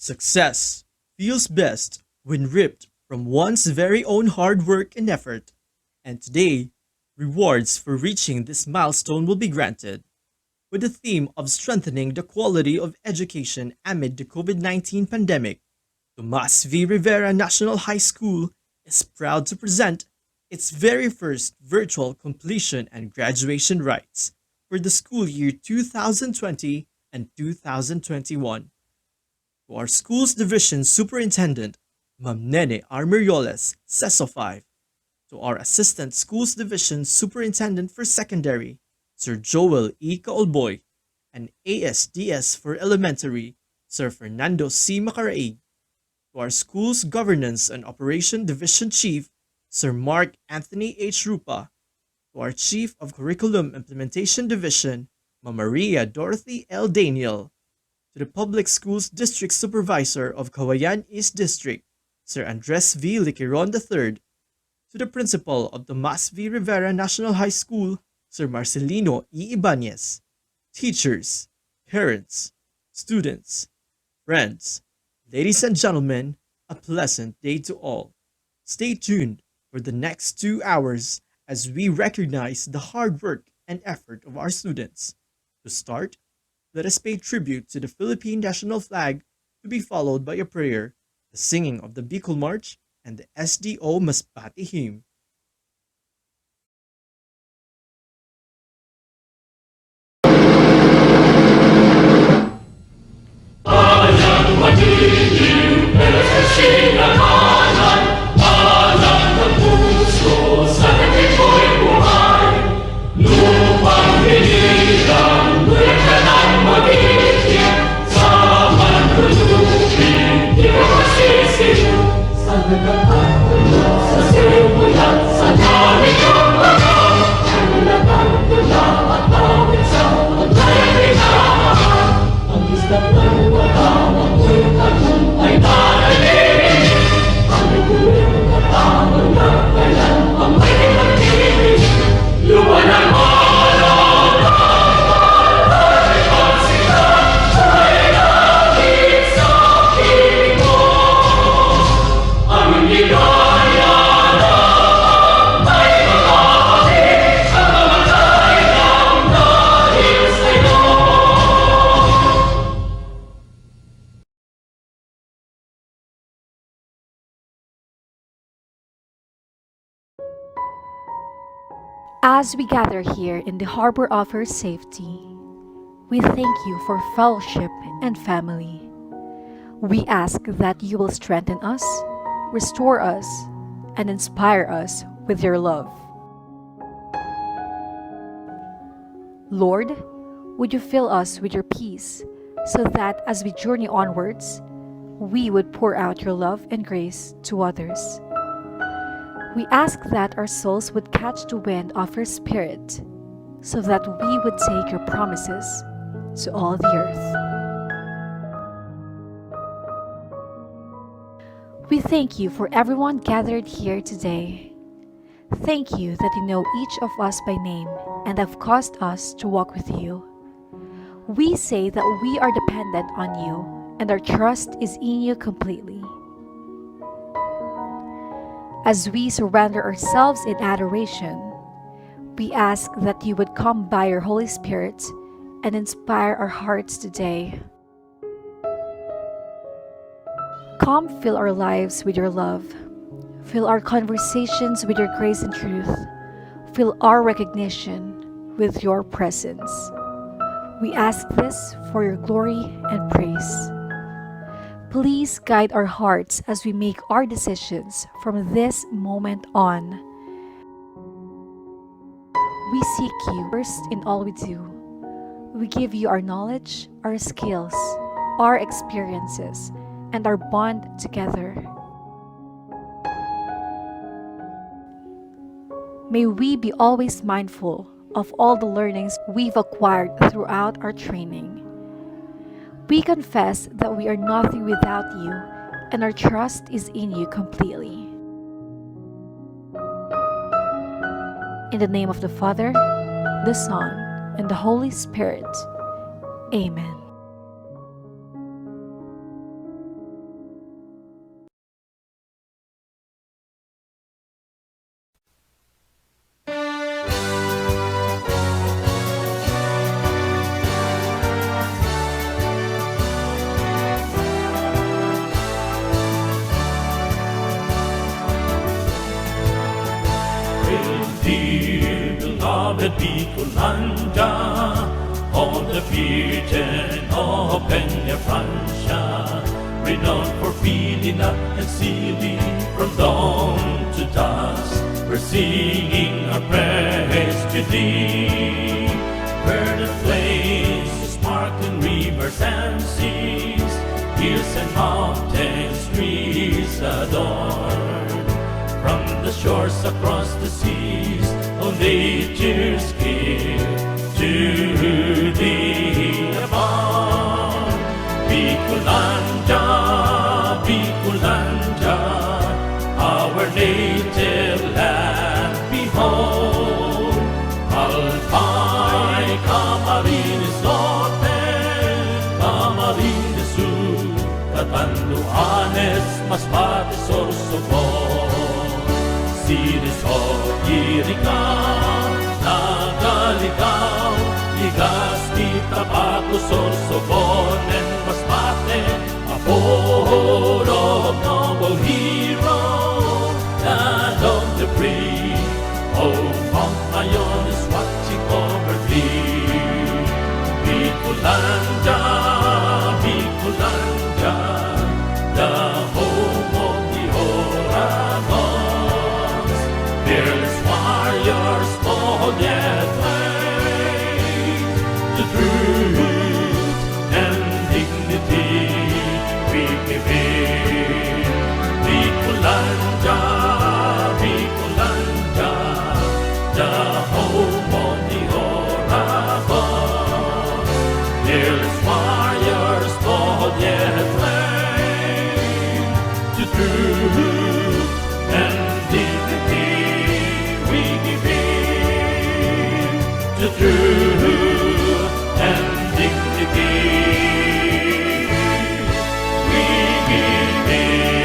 Success feels best when ripped from one's very own hard work and effort, and today, rewards for reaching this milestone will be granted. With the theme of strengthening the quality of education amid the COVID-19 pandemic, Tomas V. Rivera National High School is proud to present its very first virtual completion and graduation rites for the school year 2020 and 2021. To our school's division superintendent, Ma'am Nene R. Mirioles, CESO 5, to our assistant schools division superintendent for secondary, Sir Joel E. Kaolboy, and ASDS for elementary, Sir Fernando C. Macaraig, to our school's governance and operation division chief, Sir Mark Anthony H. Rupa, to our chief of curriculum implementation division, Ma'am Maria Dorothy L. Daniel, to the Public Schools District Supervisor of Kawayan East District, Sir Andres V. Liquiron III, to the Principal of Tomas V. Rivera National High School, Sir Marcelino E. Ibanez, teachers, parents, students, friends, ladies and gentlemen, a pleasant day to all. Stay tuned for the next 2 hours as we recognize the hard work and effort of our students. To start, let us pay tribute to the Philippine national flag, to be followed by a prayer, the singing of the Bicol March, and the SDO Masbate hymn. As we gather here in the harbor of your safety, we thank you for fellowship and family. We ask that you will strengthen us, restore us, and inspire us with your love. Lord, would you fill us with your peace so that as we journey onwards, we would pour out your love and grace to others. We ask that our souls would catch the wind of your Spirit, so that we would take your promises to all the earth. We thank you for everyone gathered here today. Thank you that you know each of us by name and have caused us to walk with you. We say that we are dependent on you and our trust is in you completely. As we surrender ourselves in adoration, we ask that you would come by your Holy Spirit and inspire our hearts today. Come fill our lives with your love. Fill our conversations with your grace and truth. Fill our recognition with your presence. We ask this for your glory and praise. Please guide our hearts as we make our decisions from this moment on. We seek you first in all we do. We give you our knowledge, our skills, our experiences, and our bond together. May we be always mindful of all the learnings we've acquired throughout our training. We confess that we are nothing without you, and our trust is in you completely. In the name of the Father, the Son, and the Holy Spirit. Amen. the Bicolanda, on the Virgin of Peña Francia, renowned for feeding up and sealing from dawn to dusk. We're singing our praise to thee, where the flames, the sparkling rivers and seas, hills and mountains, trees adorn. From the shores across the seas, all nature's give to thee above. Bicolanda, Bicolanda, our native land, behold. Alpay, Camarines Norte, Camarines Sur, Catanduanes, Masbate, Sorsogon. Cities of Irica, Nagaligaw, Legazpi, Tabaco, Sorsogon, and Masbate, a port of noble hero, land of the free. Oh, Mount Mayon is what she covered thee. Bicolanda, Bicolanda, the home of the Oragons. Fearless warriors, bold yet brave, the truth and dignity we give in. Bicolanda, Bicolanda, the home of the Oragons. Fearless warriors, bold yet brave, the truth and dignity we give in. The truth and dignity we give in. We give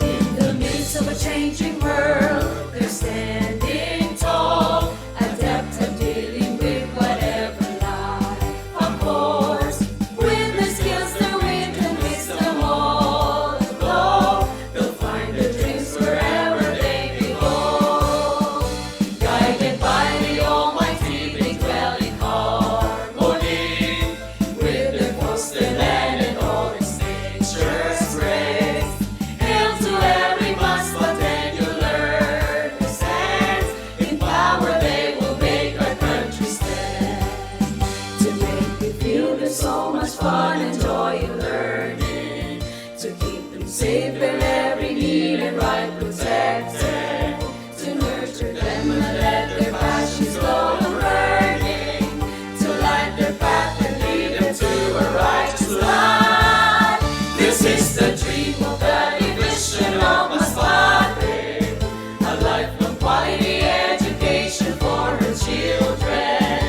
In the midst of a changing world, they're standing tall, adept at dealing with whatever life abhors. With their skills, their wind and wisdom all aglow, they'll find their dreams wherever they behold. Guided by the Almighty, they dwell in harmony with their coast, their land, and all its nature's grace. Hail to every must, but then you learn the sense. In power they will make our country stand. To make you feel there's so much fun and joy in learning. To keep them safe in every need and right protected. To nurture them and let their passions glow and burning. To light their path and lead them to a righteous life. This is the dream of the division of Masbate, a lifelong quality education for her children.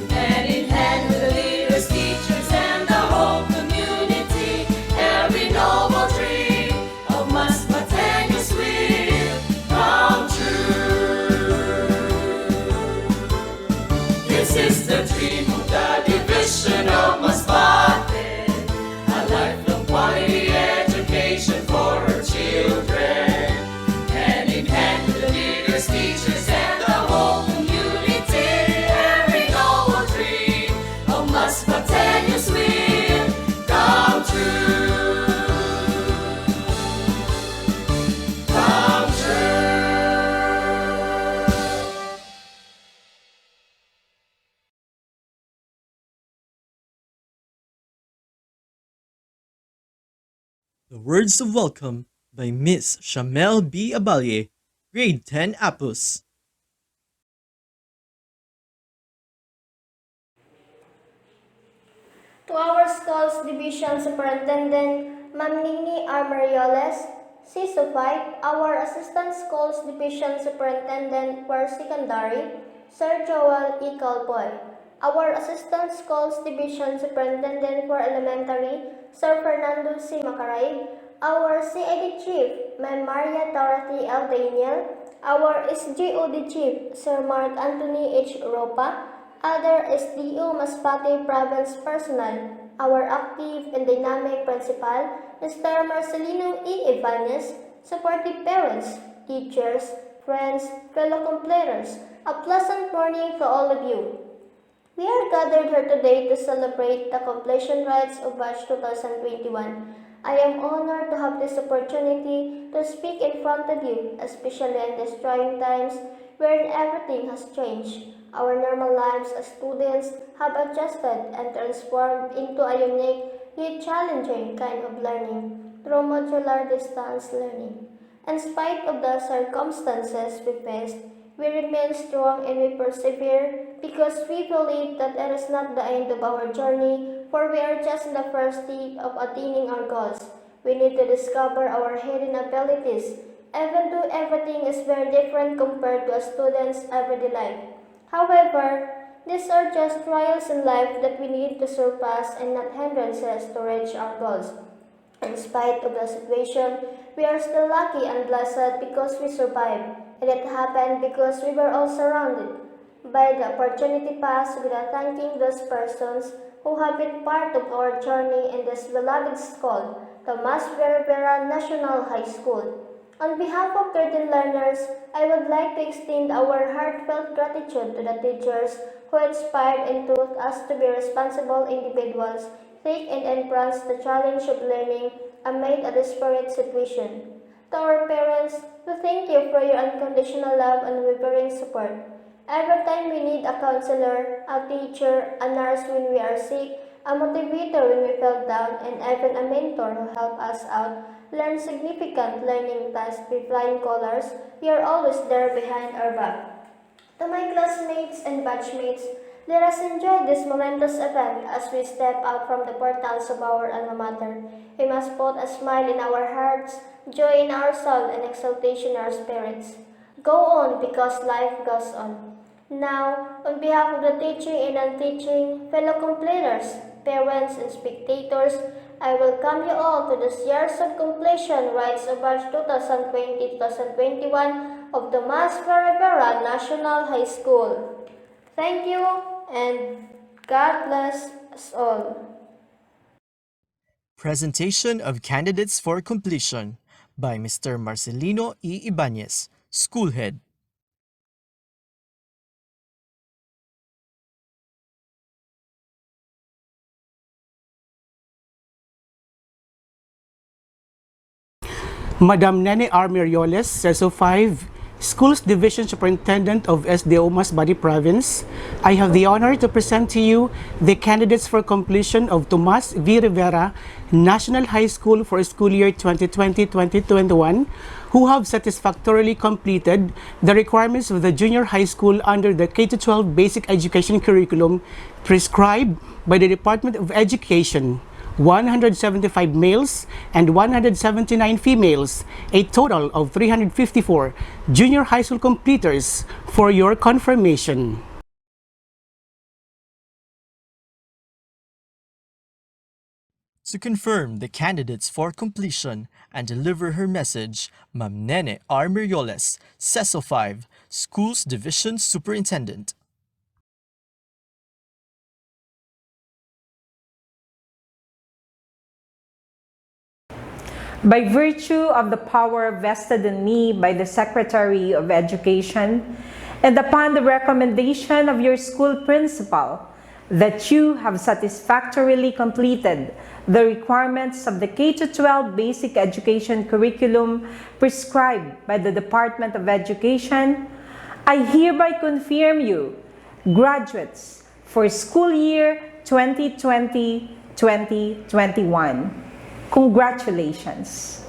Hand in hand with the leaders, teachers, and the whole community, every noble dream of Masbateños will come true. This is the dream of the division of Masbate, a lifelong quality education for her children. Hand in hand with the leaders, teachers, and the whole community, every noble dream of Masbateños will come true. Come true. The words of welcome by Miss Shamel B. Abalye, Grade 10 Apus. To To our school's division superintendent, Ma'am Nini R. Marioles, CISO 5, our assistant schools division superintendent for secondary, Sir Joel E. Calpoy, our assistant schools division superintendent for elementary, Sir Fernando C. Macaray, our CID chief, Ma'am Maria Dorothy L. Daniel, our SGOD chief, Sir Mark Anthony H. Ropa, other SDO Masbate province personnel, our active and dynamic principal, Mr. Marcelino E. Ibanez, supportive parents, teachers, friends, fellow completers, a pleasant morning to all of you. We are gathered here today to celebrate the completion rites of Batch 2021. I am honored to have this opportunity to speak in front of you, especially in these trying times wherein everything has changed. Our normal lives as students have adjusted and transformed into a unique yet challenging kind of learning through modular distance learning. In spite of the circumstances we faced, we remain strong and we persevere because we believe that it is not the end of our journey, for we are just in the first step of attaining our goals. We need to discover our hidden abilities, even though everything is very different compared to a student's everyday life. However, these are just trials in life that we need to surpass and not hindrances to reach our goals. In spite of the situation, we are still lucky and blessed because we survived. And it happened because we were all surrounded by the opportunity pass without thanking those persons who have been part of our journey in this beloved school, Tomas Rivera National High School. On behalf of 13 learners, I would like to extend our heartfelt gratitude to the teachers who inspired and taught us to be responsible individuals, take and embrace the challenge of learning amid a desperate situation. To our parents, we thank you for your unconditional love and unwavering support. Every time we need a counselor, a teacher, a nurse when we are sick, a motivator when we fell down, and even a mentor who helped us out, learn significant learning tasks with flying colors, we are always there behind our back. To my classmates and batchmates, let us enjoy this momentous event as we step out from the portals of our alma mater. We must put a smile in our hearts, joy in our soul, and exultation in our spirits. Go on because life goes on. Now, on behalf of the teaching and unteaching, fellow completers, parents, and spectators, I welcome you all to this year's of completion rites of Batch 2020-2021 of Tomas Rivera National High School. Thank you and God bless us all. Presentation of Candidates for Completion by Mr. Marcelino E. Ibanez, School Head. Madam Nene R. Mirioles, CESO 5, Schools Division Superintendent of SDO Masbate Province, I have the honor to present to you the candidates for completion of Tomas V. Rivera National High School for school year 2020-2021 who have satisfactorily completed the requirements of the junior high school under the K-12 basic education curriculum prescribed by the Department of Education. 175 males and 179 females, a total of 354 junior high school completers for your confirmation. To confirm the candidates for completion and deliver her message, Ma'am Nene R. Mirioles, CESO 5, Schools Division Superintendent. By virtue of the power vested in me by the Secretary of Education, and upon the recommendation of your school principal, that you have satisfactorily completed the requirements of the K-12 basic education curriculum prescribed by the Department of Education, I hereby confirm you graduates for school year 2020-2021. Congratulations.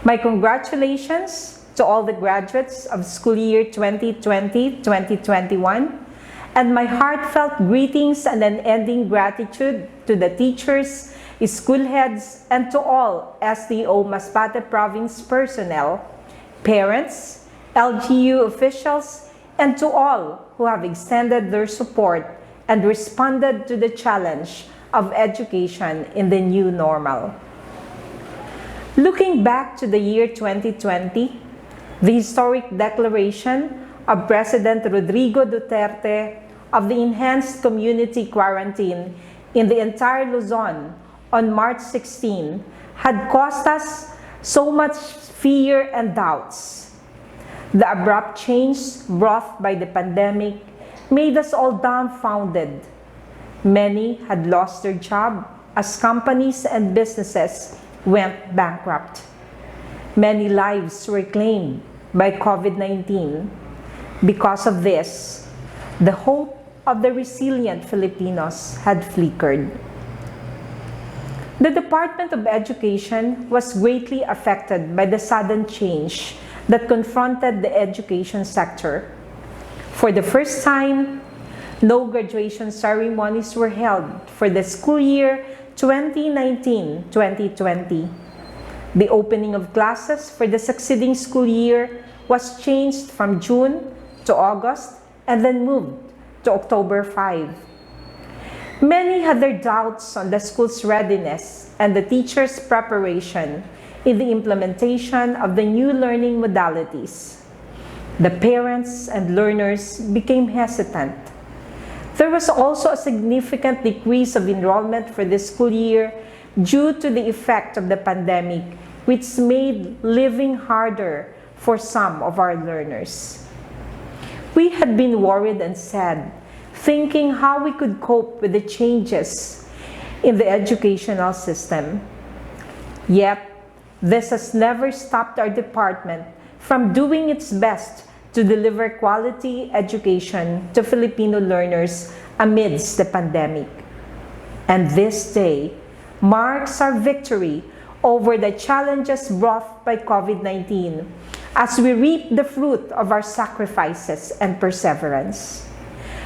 My congratulations to all the graduates of school year 2020-2021 and my heartfelt greetings and unending gratitude to the teachers, school heads, and to all SDO Masbate Province personnel, parents, LGU officials, and to all who have extended their support and responded to the challenge of education in the new normal. Looking back to the year 2020, the historic declaration of President Rodrigo Duterte of the enhanced community quarantine in the entire Luzon on March 16 had caused us so much fear and doubts. The abrupt change brought by the pandemic made us all dumbfounded. Many had lost their job as companies and businesses went bankrupt. Many lives were claimed by COVID-19. Because of this, the hope of the resilient Filipinos had flickered. The Department of Education was greatly affected by the sudden change that confronted the education sector. For the first time, no graduation ceremonies were held for the school year 2019-2020. The opening of classes for the succeeding school year was changed from June to August and then moved to October 5. Many had their doubts on the school's readiness and the teachers' preparation in the implementation of the new learning modalities. The parents and learners became hesitant. There was also a significant decrease of enrollment for this school year due to the effect of the pandemic, which made living harder for some of our learners. We had been worried and sad, thinking how we could cope with the changes in the educational system. Yet, this has never stopped our department from doing its best to deliver quality education to Filipino learners amidst the pandemic. And this day marks our victory over the challenges brought by COVID-19 as we reap the fruit of our sacrifices and perseverance.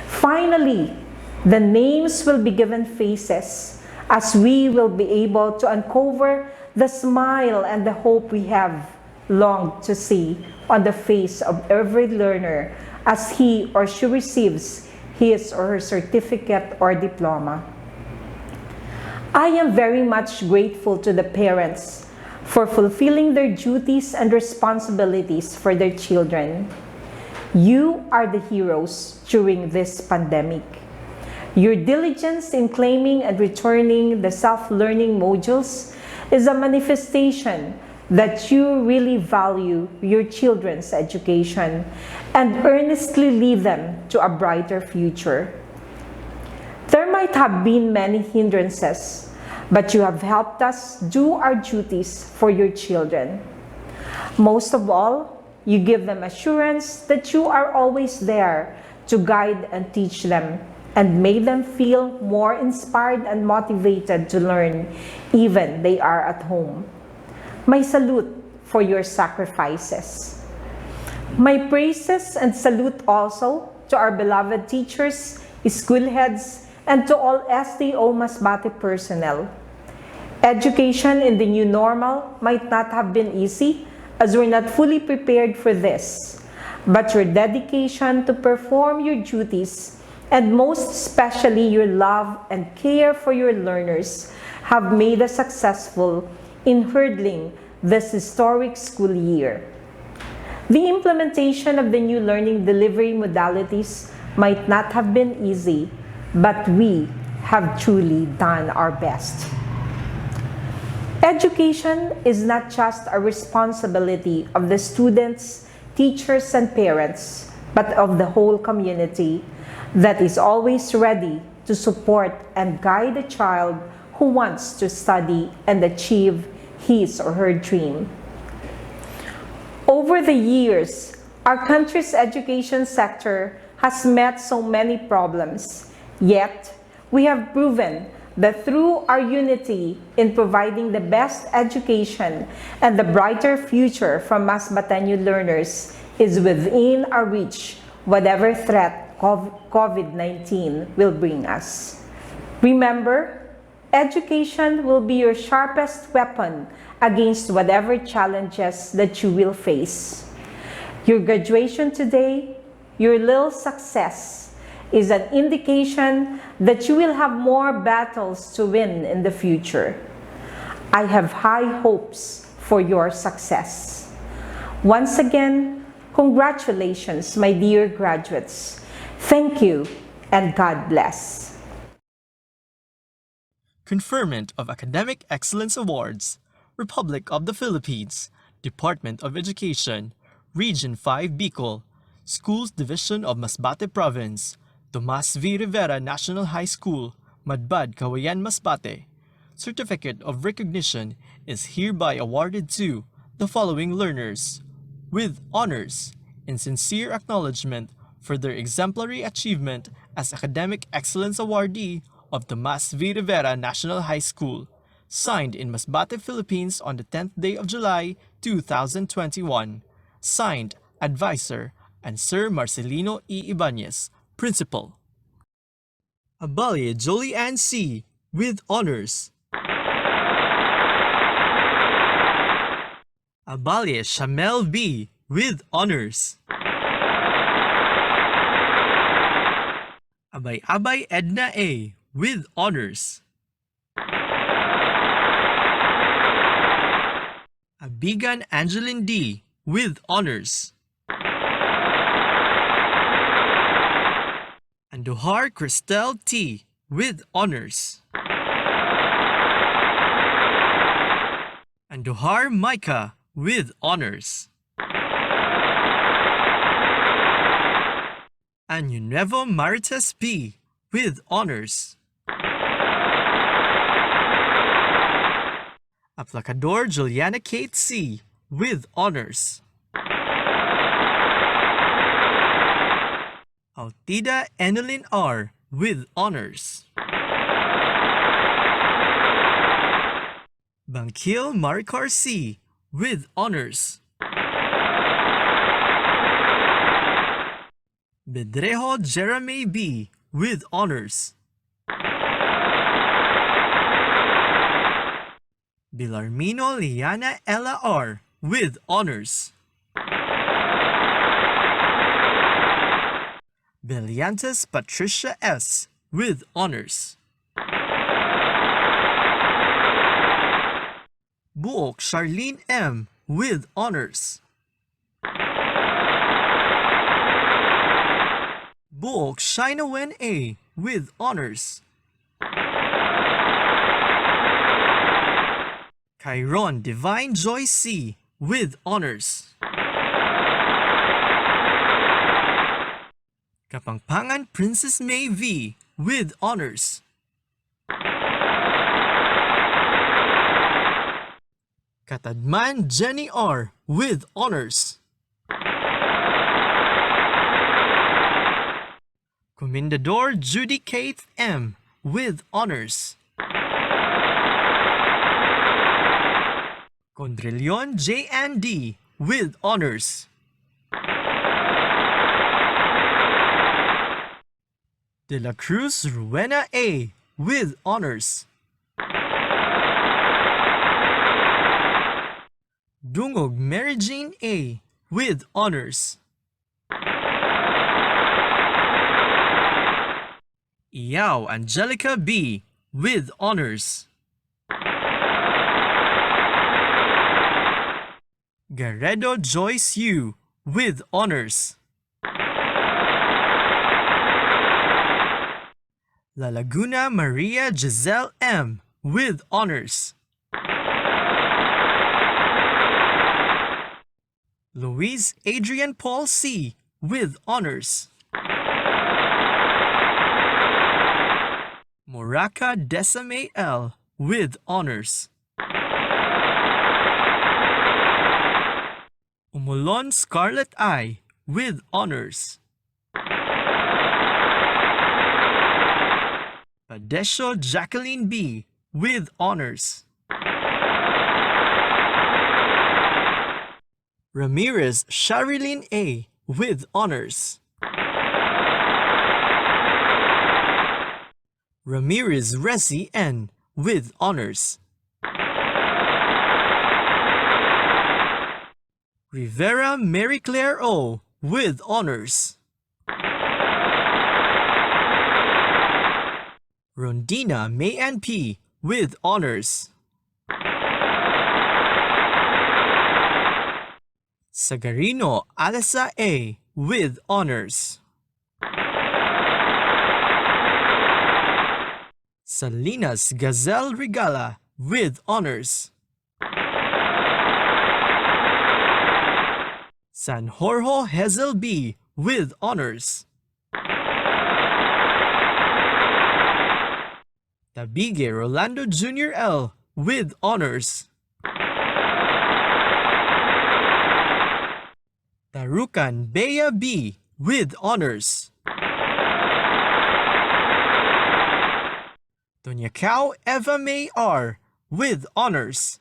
Finally, the names will be given faces as we will be able to uncover the smile and the hope we have longed to see on the face of every learner as he or she receives his or her certificate or diploma. I am very much grateful to the parents for fulfilling their duties and responsibilities for their children. You are the heroes during this pandemic. Your diligence in claiming and returning the self-learning modules is a manifestation that you really value your children's education and earnestly lead them to a brighter future. There might have been many hindrances, but you have helped us do our duties for your children. Most of all, you give them assurance that you are always there to guide and teach them and make them feel more inspired and motivated to learn, even they are at home. My salute for your sacrifices. My praises and salute also to our beloved teachers, school heads, and to all SDO Masbate personnel. Education in the new normal might not have been easy as we're not fully prepared for this, but your dedication to perform your duties and most especially your love and care for your learners have made us successful in hurdling this historic school year. The implementation of the new learning delivery modalities might not have been easy, but we have truly done our best. Education is not just a responsibility of the students, teachers, and parents, but of the whole community that is always ready to support and guide a child who wants to study and achieve his or her dream. Over the years, our country's education sector has met so many problems, yet we have proven that through our unity in providing the best education and the brighter future for Masbateño learners is within our reach, whatever threat COVID 19 will bring us. Remember, education will be your sharpest weapon against whatever challenges that you will face. Your graduation today, your little success, is an indication that you will have more battles to win in the future. I have high hopes for your success. Once again, congratulations, my dear graduates. Thank you, and God bless. Conferment of Academic Excellence Awards, Republic of the Philippines, Department of Education, Region 5 Bicol, Schools Division of Masbate Province, Tomas V. Rivera National High School, Madbad, Kawayan, Masbate. Certificate of Recognition is hereby awarded to the following learners, with honors, in sincere acknowledgement for their exemplary achievement as Academic Excellence Awardee of Tomas V. Rivera National High School, signed in Masbate, Philippines on the 10th day of July, 2021. Signed, Advisor, and Sir Marcelino E. Ibanez, Principal. Abalie Jolianne C. with honors. Abalie Shamel B. with honors. Abay Edna A. with honors. Abigan Angeline D. with honors. Andujar Cristel T. with honors. Andujar Micah with honors. Anuevo Marites P. with honors. Aplacador Juliana Kate C. with honors. Altida Enelin R. with honors. Bangkil Maricar C. with honors. Bedrejo Jeremy B. with honors. Bilarmino Liana Ella R. with honors. Beliantes Patricia S. with honors. Buok Charlene M. with honors. Buok Shinawen A. with honors. Chiron Divine Joy C. with honors. Kapangpangan Princess May V. with honors. Katadman Jenny R. with honors. Comendador Judy Kate M. with honors. Condrelion J. Ann D. with honors. De la Cruz Rowena A. with honors. Dungog Mary Jane A. with honors. Iao Angelica B. with honors. Garredo Joyce U. with honors. La Laguna Maria Giselle M. with honors. Louise Adrian Paul C. with honors. Moraka Desame L. with honors. Umulon Scarlett I. with honors. Padesho Jacqueline B. with honors. Ramirez Sharilyn A. with honors. Ramirez Resi N with honors. Rivera Mary Claire O with honors. Rondina May Ann P with honors. Sagarino Alisa A with honors. Salinas Gazelle Regala with honors. San Jorge Hazel B with honors. Tabigue Rolando Jr. L with honors. Tarukan Bea B with honors. Tonyacao Eva May R with honors.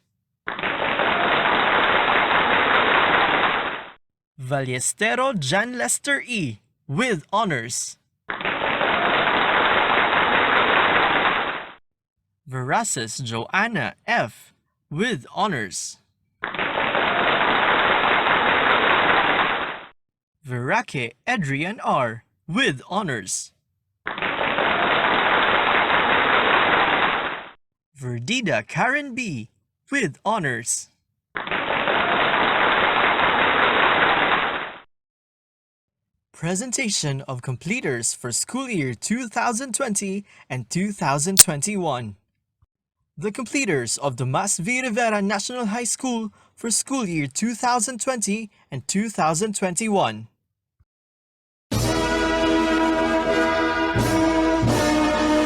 Vallestero Jan Lester E with honors. Veraces Joanna F with honors. Verake Adrian R with honors. Verdida Karen B with honors. Presentation of completers for school year 2020 and 2021. The completers of Tomas V. Rivera National High School for school year 2020 and 2021.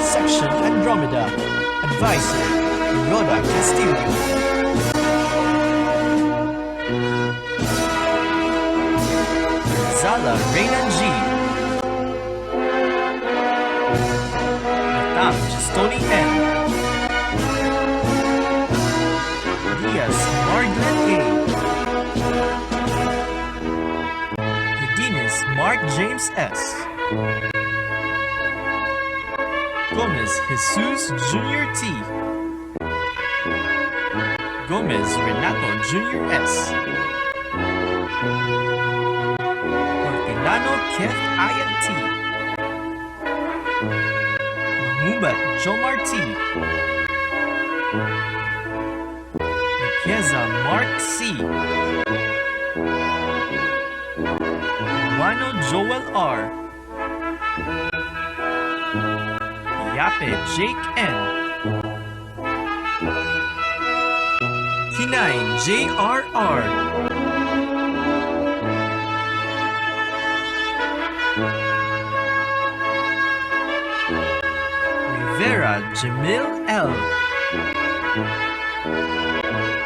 Section Andromeda. Advisor, Rhoda Castillo. Zala Reynan G. Natam Gistoni N. Diaz Margaret A. Udines Mark James S. Gomez Jesus Jr. T. Gomez Renato Jr. S. Hortilano Keth Ian T. Mahmubat Jomar T. Miqueza Mark C. Wano Joel R. Yape Jake N. Kinain JRR. Rivera Jamil L.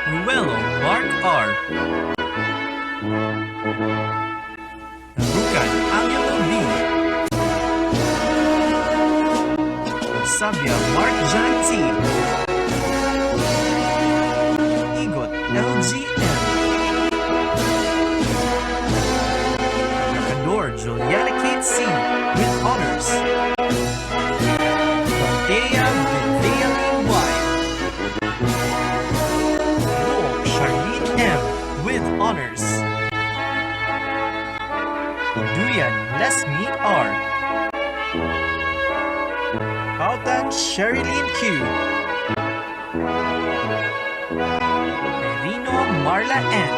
Ruelo Mark R. Narukan Angelo B. Sabia Mark Jan T. Igot LGM. Racador Juliana Kate C. with honors. Dea Vivian Y. Noel Charlene M. with honors. Duyan Lesme R. Altan Sherilyn Q. Merino Marla N.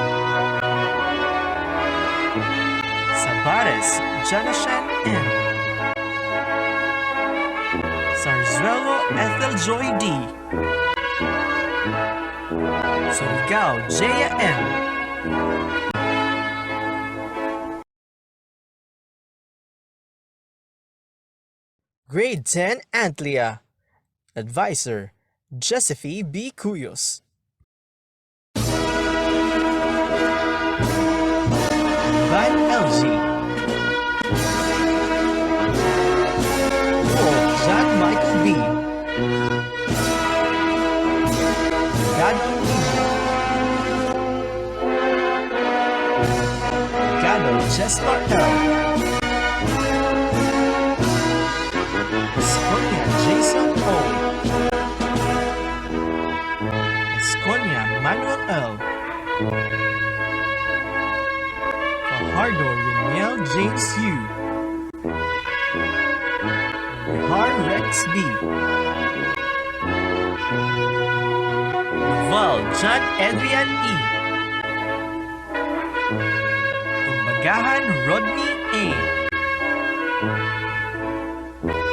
Sabares Janashan N. Sarzuelo Ethel Joy D. Surigao Jaya M. Grade 10 Antlia. Advisor Josephine B. Cuyos. Van LG. John Michael B. Gado Nino. Gado Jesper L. Scorpion Jason L. Fajardo Reniel James U. Har Rex B. Noval John Adrian E. Tumbagahan Rodney A.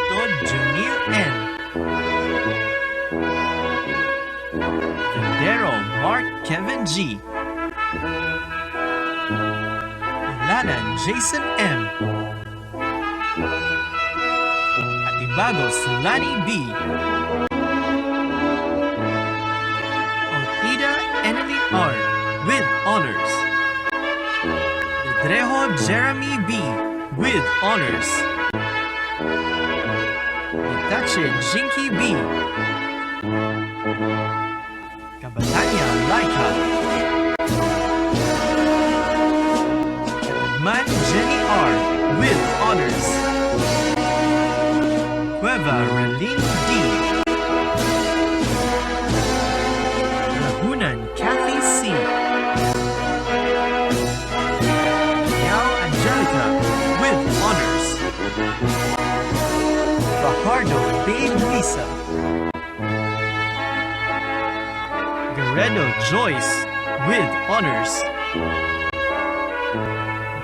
Todd Junil N. Vendero Mark Kevin G. Lanan Jason M. Atibagos Lani B. Otida Emily R. with honors. Pedrejo Jeremy B. with honors. Itache Jinky B. Kabatanya Laika. Man Jenny R. with honors. Cueva Relin D. Lagunan Kathy C. Yao Angelica with honors. Fajardo Babe Lisa. Guerrero Joyce with honors.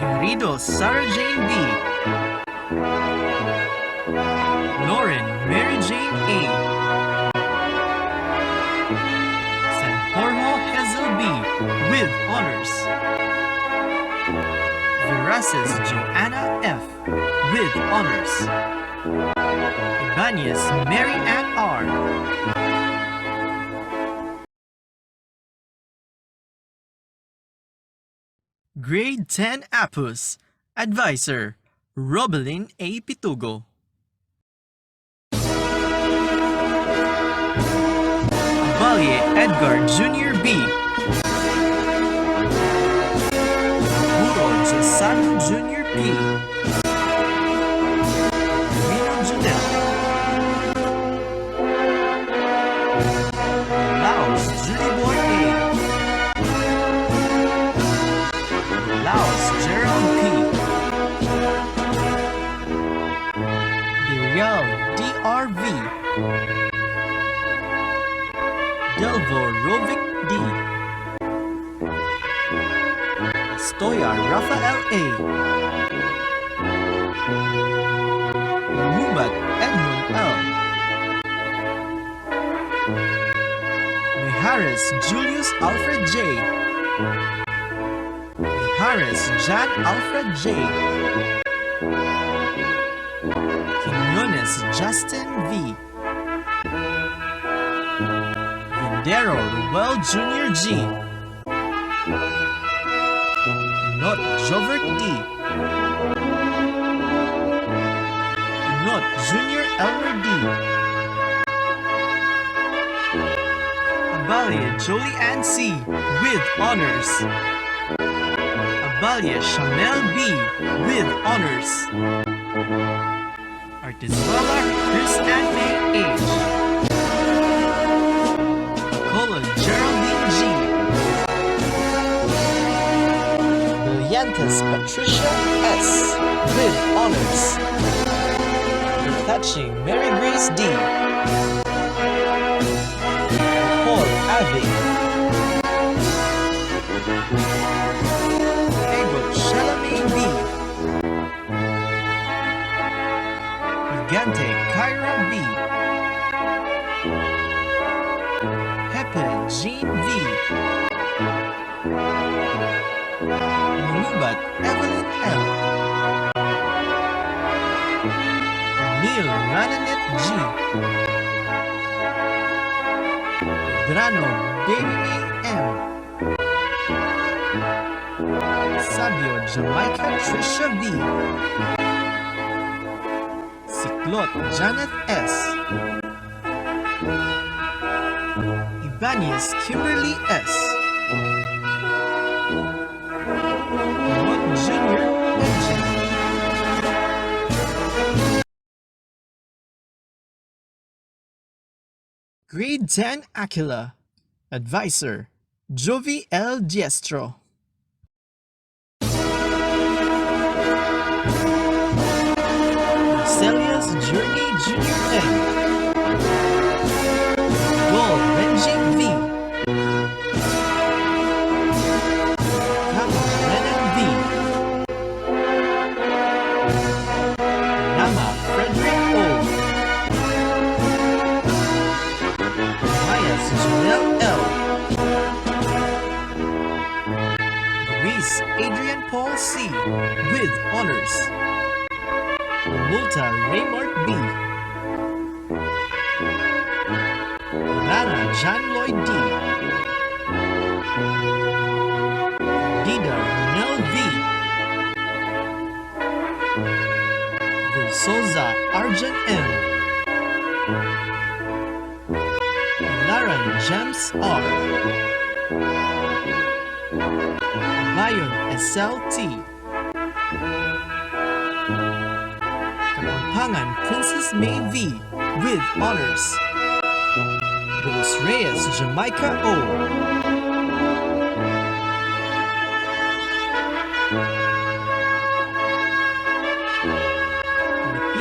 Garrido Sarah Jane B. Lauren Mary Jane A. San Jorge Hazel B. with honors. Veraces Joanna F. with honors. Ibanez Mary Ann R. Grade 10 Apus. Advisor, Robelin A. Pitugo. Balye Edgar Jr. B. Buro Josano Jr. P. Rino Janelle. Laos Julie Boy A. Laos Gerald P. Dirial DRV. Delvo Rovic D. Stoya Rafael A. Mubat Edmund L. Mijares Julius Alfred J. Mijares Jan Alfred J. Quinones Justin V. Vendero Ruel Jr. G. Not Jovert D. Not Junior Elmer D. Abalia Jolie Ann C. with honors. Abalia Chanel B. with honors. Artizuela Chris Ann May H. Acola Geraldine G. Brillantes Patricia S. with honors. Touching Mary Grace D. Paul Ave. Ego Chalamet B. Gigante Kyra B. Pepe Jean V. Manubat Evelyn L. Neil Rananet G. Drano Baby M. Sabio Jamaica Trisha B. Siklot Janet S. Ibanez Kimberly S. Rod Jr. Benjamin. Grade 10 Aquila. Advisor, Jovi L. Diestro. Celia's Journey Jr. M. Dol Benji V. Cameron Brennan V. Nama Frederick O. Mayas Janelle L. Luis Adrian Paul C. with honors. Multa Raymart B. Lara John Lloyd D. Dida Nell V. Versosa Arjun M. Laran James R. Bayon SLT. Kapampangan Princess May V. with honors. Rose Reyes Jamaica O.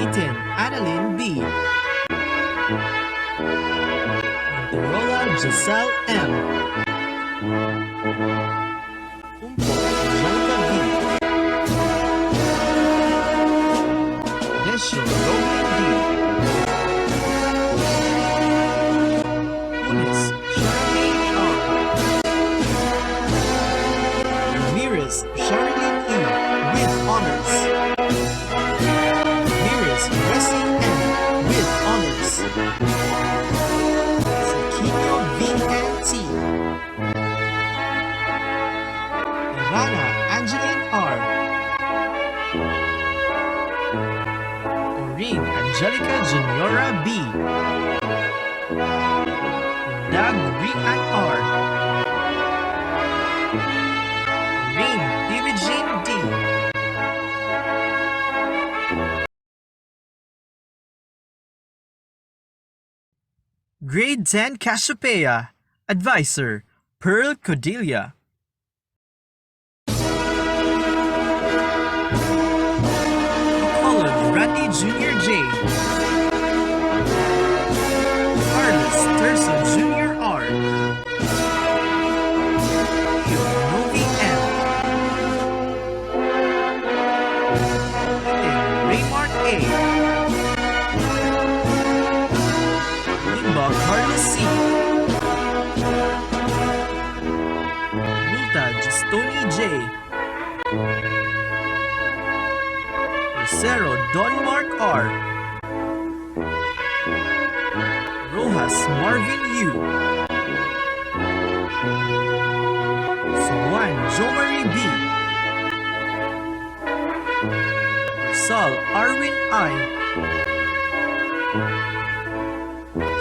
Iten Annalyn B. Monterola Giselle M. Umpo Jonka V. Desho Roman D. Unis Charlene R. Ramirez Charlene E. with honors. Ramirez Wesley M. with honors. Sakino VNT. Ivana Angeline R. Oreen Angelica Juniora B. Dag Rian R. Oreen David Jean D. Grade 10 Cassiopeia. Advisor, Pearl Cordelia. Colin Randy Jr. J. Carlos Terso Jr. R. Novi M. Raymart A. Limba Carlos C. Multa Gistoni J. Rosero Don Mark R. Rojas Marvin U. Suwan Jomari B. Sal Arwin I.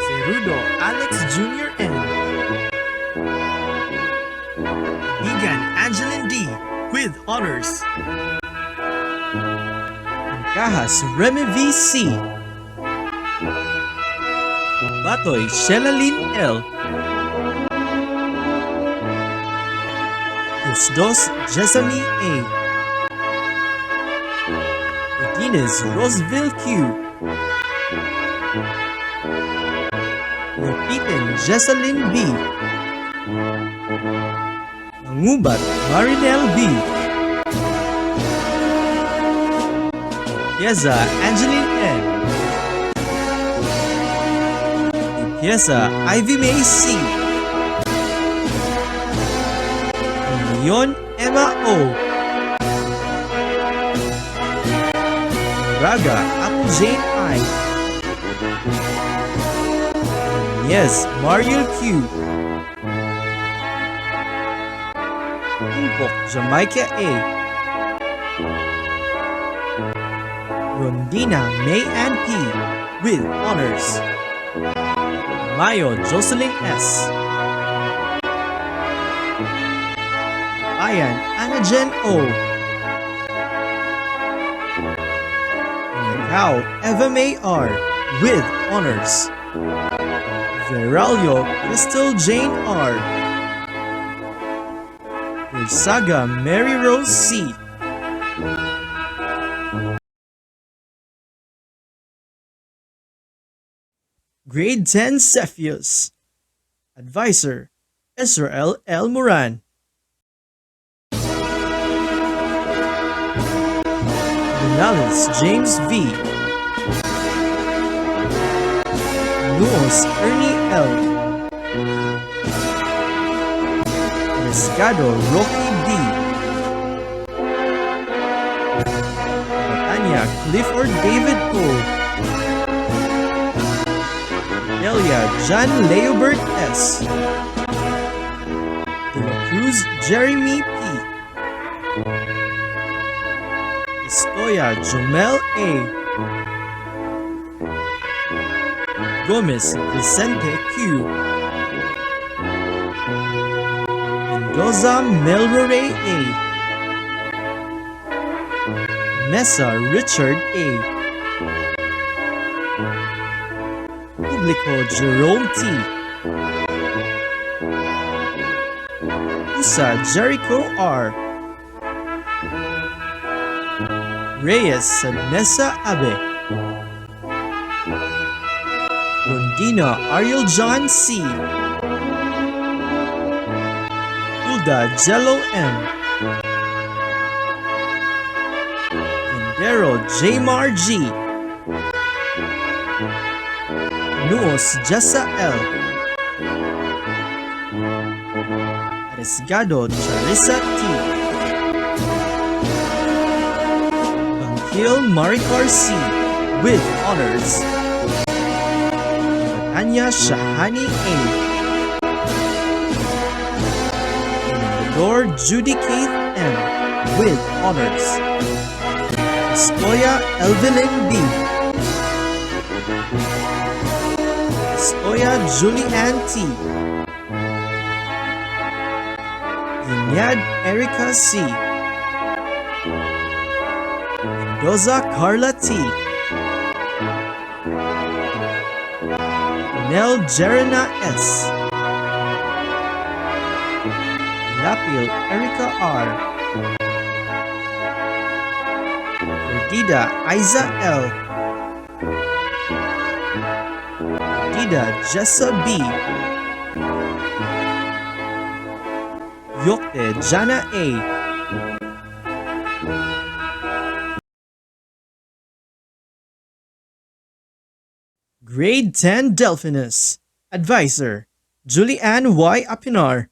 Cerudo Alex Jr. N. Egan Angeline D. with honors. Cajas Remy V. C. Batoy Shelalyn L. Cusdos Jesami A. Martinez Roseville Q. Lupitin Jessalyn B. Mangubat Marinel B. Pieza Angeline N. Pieza Ivy May C. Leon Emma O. Raga Apple Jane I. Yes, Mario Q. Impok Jamaica A. Rondina May Ann P. with honors. Mayo Jocelyn S. Ayan Anajen O. Now Eva May R. with honors. Veralio Crystal Jane R. Gonzaga Mary Rose C. Grade 10 Cepheus. Advisor Israel L. Moran. Vinales James V. Nuos Ernie L. Rescado Rocky D. Batania Clifford David O. Delia John Leobert S. De la Cruz Jeremy P. Estoya Jomel A. Gomez Vicente Q. Mendoza Melrore A. Mesa Richard A. Publico Jerome T. Usa Jericho R. Reyes Mesa Abe. Rondina Ariel John C. Hulda Jello M. Vendero Jamar G. Nuos Jessa L. Arriesgado Charissa T. Bangkil Maricar C. with honors. Anya Shahani A. Lord Judy Keith M. with honors. Estoya Elvelyn B. Estoya Julianne T. Inyad Erica C. Mendoza Carla T. Nel Jerena S. Lapil Erica R. Perdida Isa L. Perdida Jessa B. Yokte Jana A. Grade 10 Delphinus. Advisor Julianne Y. Apinar.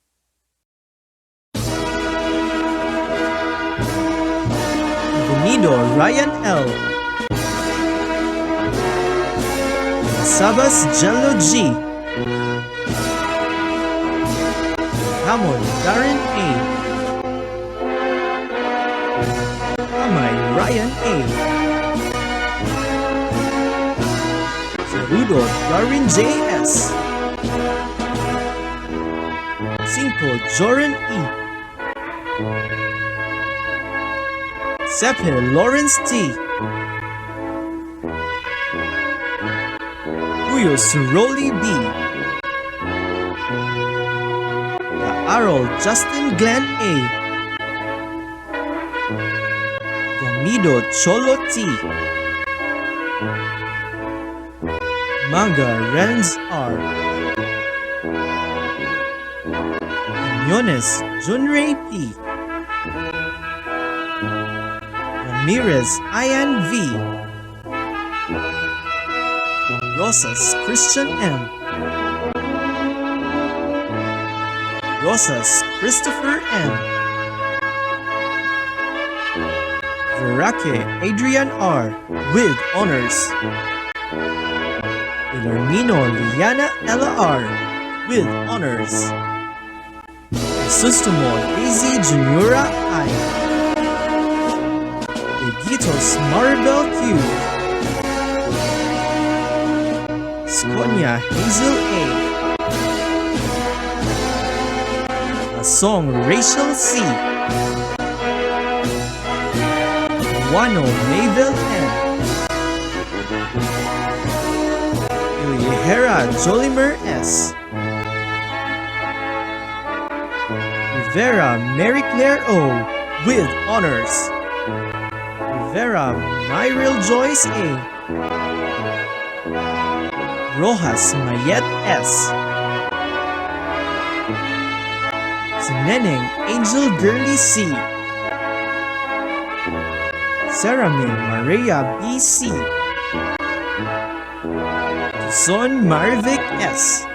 Venido Ryan L. Sabas Jello G. Hamon Darren A. Amay Ryan A. Cerudo Darwin J. S. Cinco Joran E. Sepe Lawrence T. Puyo Suroli B. Arol Justin Glenn A. Yamido Cholo T. Manga Renz R. Quinones Junrei P. Ramirez Ian V. Rosas Christian M. Rosas Christopher M. Verake Adrian R. with honors. Ilarmino Liana Ella R. with honors. Sustomo Daisy Juniora I. Egitos Maribel Q. Skonya Hazel A. Song Rachel C. Wano Mabel M. Ilihera Jolimer S. Rivera Mary Claire O. with honors. Rivera Myril Joyce A. Rojas Mayet S. Sineneng Angel Girly C. Seramin Maria B. C. Son Marivic S.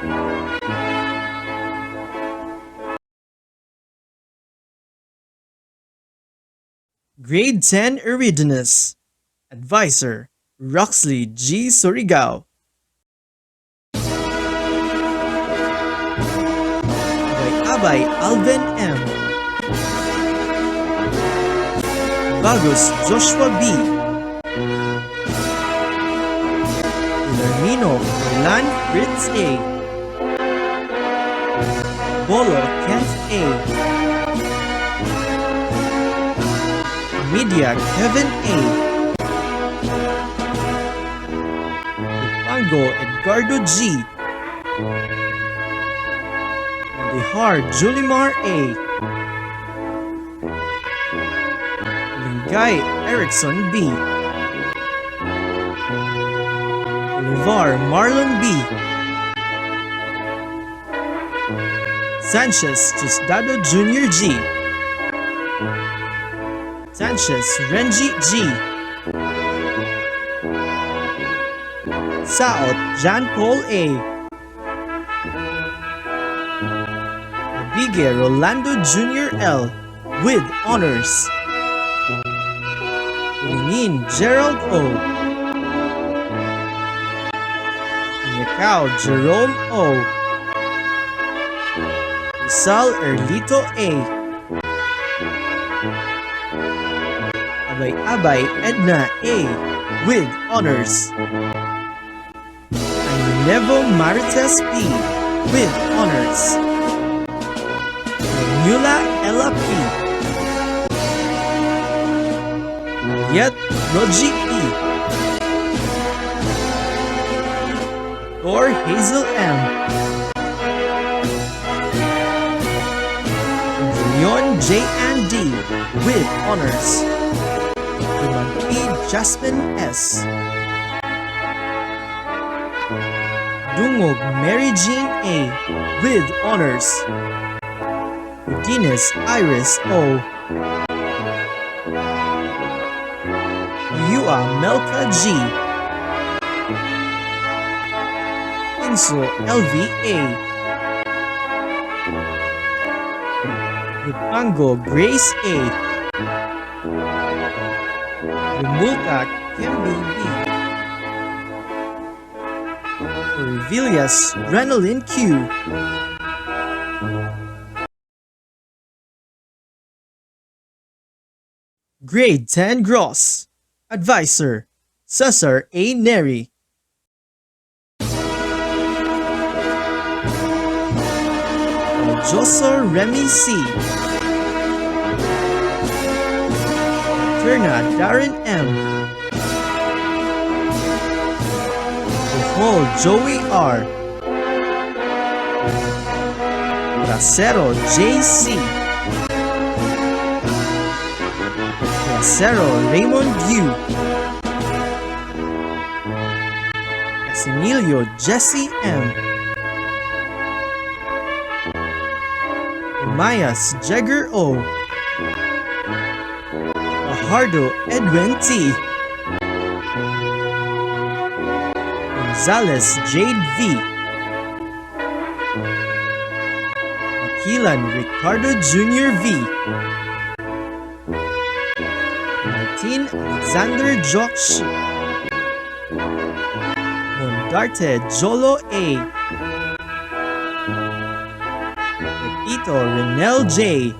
Grade 10 Eridanus. Advisor Roxley G. Surigao. Abay Alvin M. Bagos Joshua B. Guillermino Orlan Rites A. Bolo Kent A. Media Kevin A. Lupango Edgardo G. Dehar Julimar A. Lingay Erickson B. Olivar Marlon B. Sanchez Justado Jr. G. Sanchez Renji G. Saot Jan Paul A. Bige Rolando Jr. L. with honors. Lingin Gerald O. Nicao Jerome O. Rizal Erlito A. Abay Edna A. with honors. Anunevo Marites P. with honors. Nula Ella P. Yet Roji P. Or Hazel M. Leon J. and D. with honors. P. Jasmine S. Dungog Mary Jean A. with honors. Guinness Iris O. Yua Melka G. Inso LV A. Lupango Grace A. Lumulka Kembi B. Orvilius Renalyn Q. Grade 10 Gross. Advisor Cesar A. Neri. Joso Remy C. Turna Darren M. Bohol Joey R. Bracero J.C. Bracero Raymond Yu. Casimilio Jesse M. Mayas Jagger O. Fajardo Edwin T. Gonzalez Jade V. Maquilan Ricardo Jr. V. Martin Alexander Jokshi. Mondarte Jolo A. Pepito Renel J.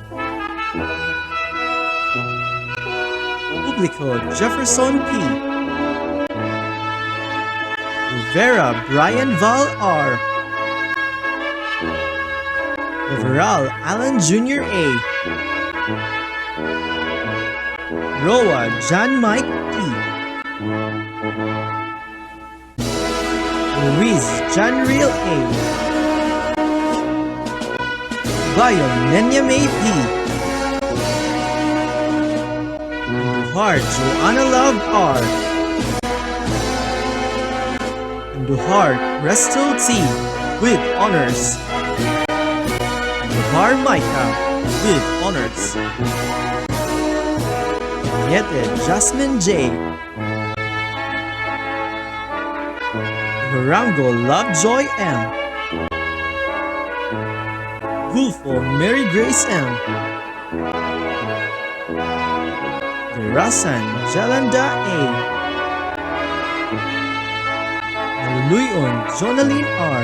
Publico Jefferson P. Rivera Brian Val R. Riveral Alan Jr. A. Roa John Mike P. Luis John Real A. Bayon Nenya May P. Duhar Joanna Love R. Duhar Crystal T. with honors. Duhar Micah with honors. Yete Jasmine J. Durango Lovejoy M. Gulfo Mary Grace M. Derasan Jalanda A. Maluluyon Jonaline R.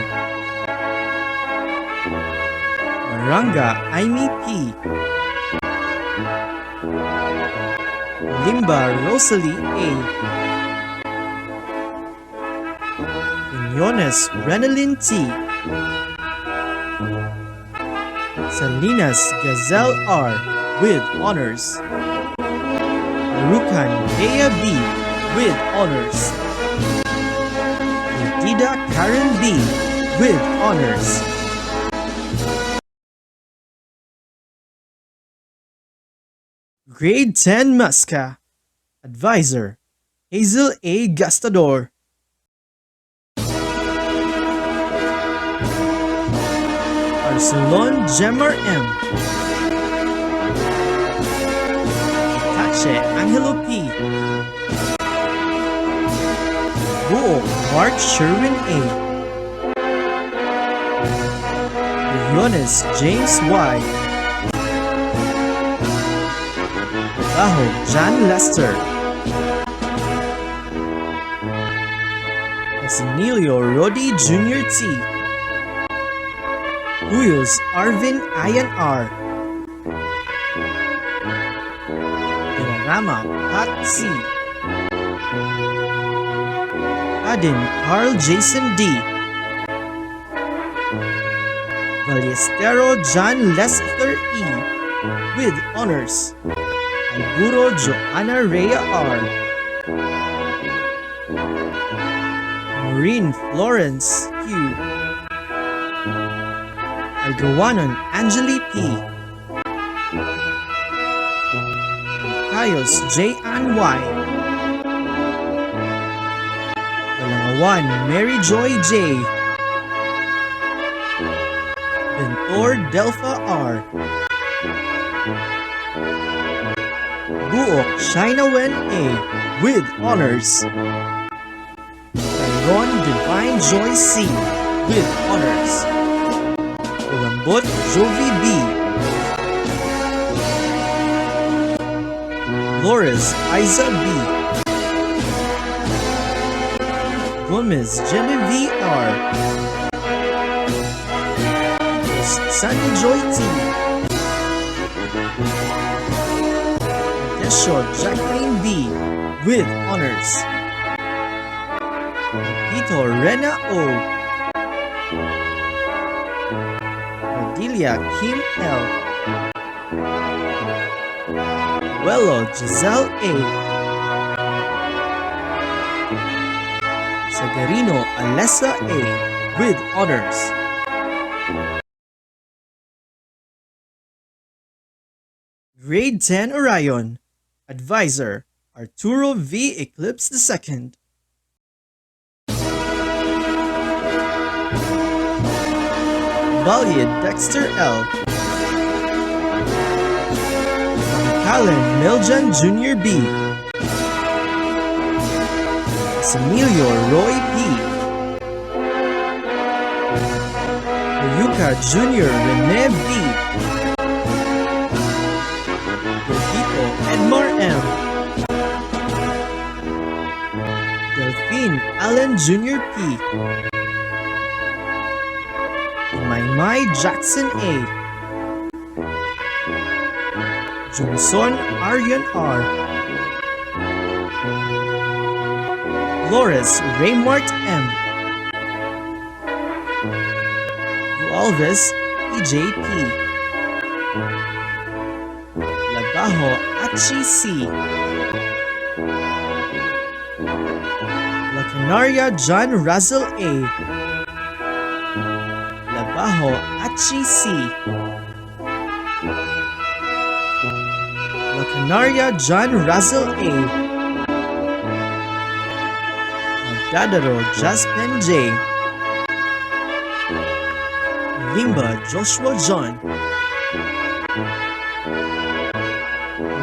Maranga Aimee P. Limba Rosalie A. Quinones Renalyn T. Salinas Gazelle R. with honors. Arucan Dea B. with honors. Tida Karen B. with honors. Grade 10 Musca. Advisor Hazel A. Gastador. Arcelon Gemar M. Tache Angelo P. Buo Mark Sherwin A. Yones James Y. Baho John Lester. Esinilio Rodi Jr. T. Huyos Arvin Ayan R. Dilarama Pat C. Adin Carl Jason D. Ballestero John Lester E. with honors. Alburo Joanna Rhea R. Maureen Florence Q. Algawanon Angeli P. Cayos J. Ann Y. Walangawan Mary Joy J. Bentor Delpha R. Buok Shinawen A. with honors. Ron Divine Joy C. with honors. Urambot Jovi B. Flores Isa B. Gomez Genevieve R. Sunny Joy T. Desho Jacqueline B. with honors. Pito Rena O. Cordelia Kim L. Wello Giselle A. Severino Alessa A. with honors. Grade 10 Orion. Advisor Arturo V. Eclipse II. Valiant Dexter L. Callan Miljan Jr. B. Emilio Roy P. Oyuka Jr. Rene B. Delfito Edmar M. Delphine Allen Jr. P. Maymay Jackson A. Jungson Aryan R. Flores Raymart M. Alves EJP. Labajo Achi C. La Canaria John Razzle A. Labajo Achi C. Canaria John Russell A. Magdadaro Jaspen J. Limba Joshua John.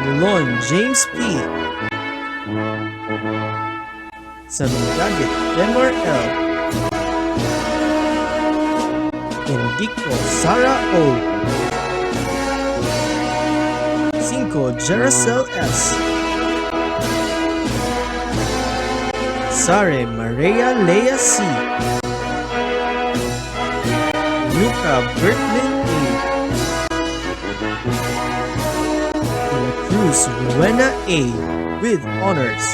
Milon James P. Samindagit Demar L. Indicto Sara O. 5 Jeracel S. Sare Maria Lea C. Luca Bertlin A. De la Cruz Rowena A. with honors.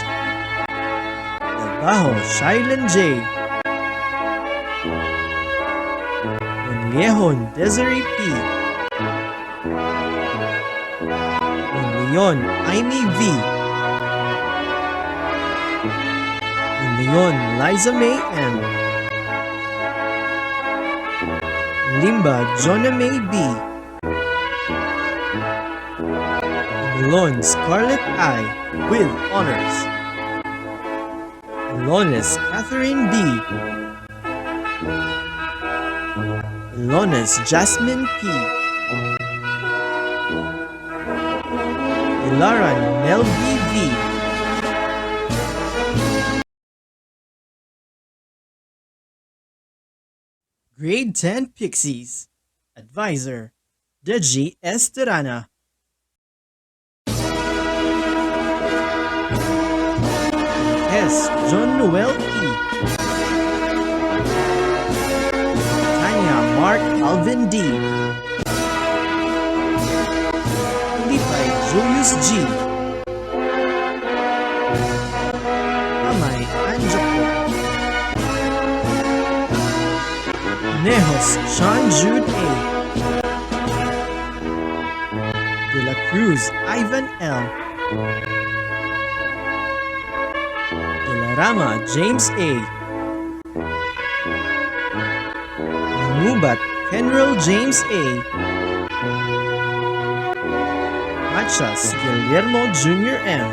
Del Bajo Shailen J. Monlejon Desiree P. Monleon Amy V. Monleon Liza May M. Limba Jonah May B. Milon Scarlett I. with honors. Milones Catherine B. Milones Jasmine P. Ilara Nel B. Grade 10 Pixies. Advisor Deji Esterana. S. John Noel E. Tanya Mark Alvin D. Lipay Julius G. Amay Anjoko. Nejos Sean Jude A. De la Cruz Ivan L. De la Rama James A. Namubat Henrel James A. Machas Guillermo Jr. M.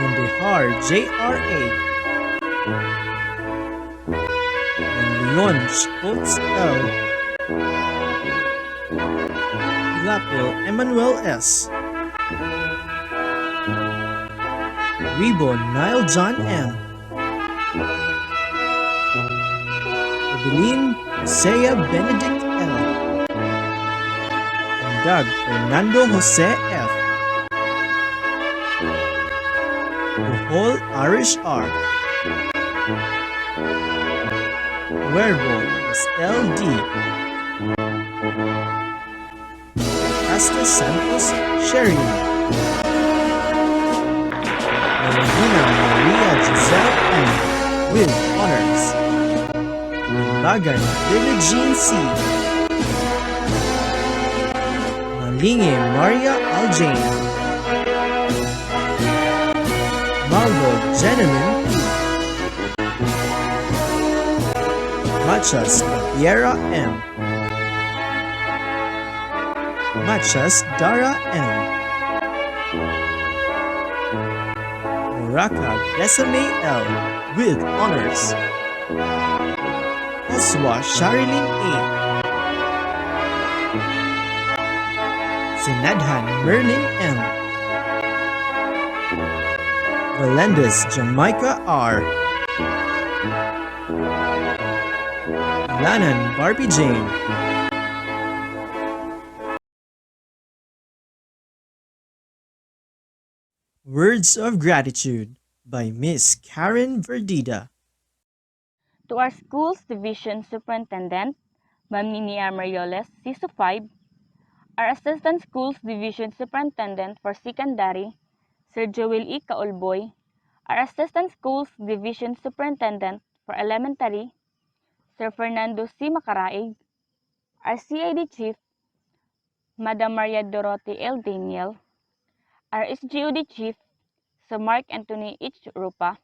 Mundihar J.R. A. Leon Schultz L. Lapil Emmanuel S. Rebo Nile John M. Evelyn Hosea Benedict L. And Doug Fernando Jose F. Bohol Irish R. Huervo L.D. Casta Santos Sherry. Melodina Maria Giselle M. with honors. Bagan Billie Jean C. Malinge Maria Aljane. Malvo Gentleman P. Machas Piera M. Machas Dara M. Moraka Besame L. with honors. Oswa Sharilyn A. Sinadhan Merlin M. Melendez Jamaica R. Lanan Barbie Jane. Words of Gratitude by Miss Karen Verdida. To our school's division superintendent, Ma'am Ninia Marioles, CISO 5, our assistant schools division superintendent for secondary, Sir Joel E. Kaulboy, our assistant schools division superintendent for elementary, Sir Fernando C. Macaraig, our CID chief, Madam Maria Dorothy L. Daniel, our SGOD chief, Sir Mark Anthony H. Rupa,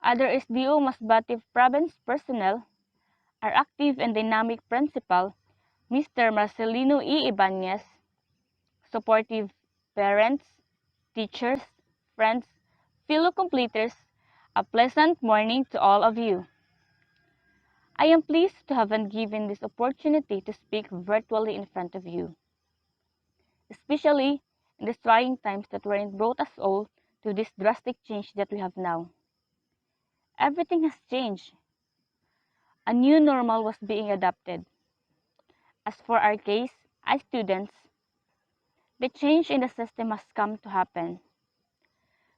other SDO Masbate province personnel, our active and dynamic principal, Mr. Marcelino E. Ibanez, supportive parents, teachers, friends, fellow completers, a pleasant morning to all of you. I am pleased to have been given this opportunity to speak virtually in front of you, especially in these trying times that were brought us all to this drastic change that we have now. Everything has changed. A new normal was being adopted. As for our case, as students, the change in the system has come to happen.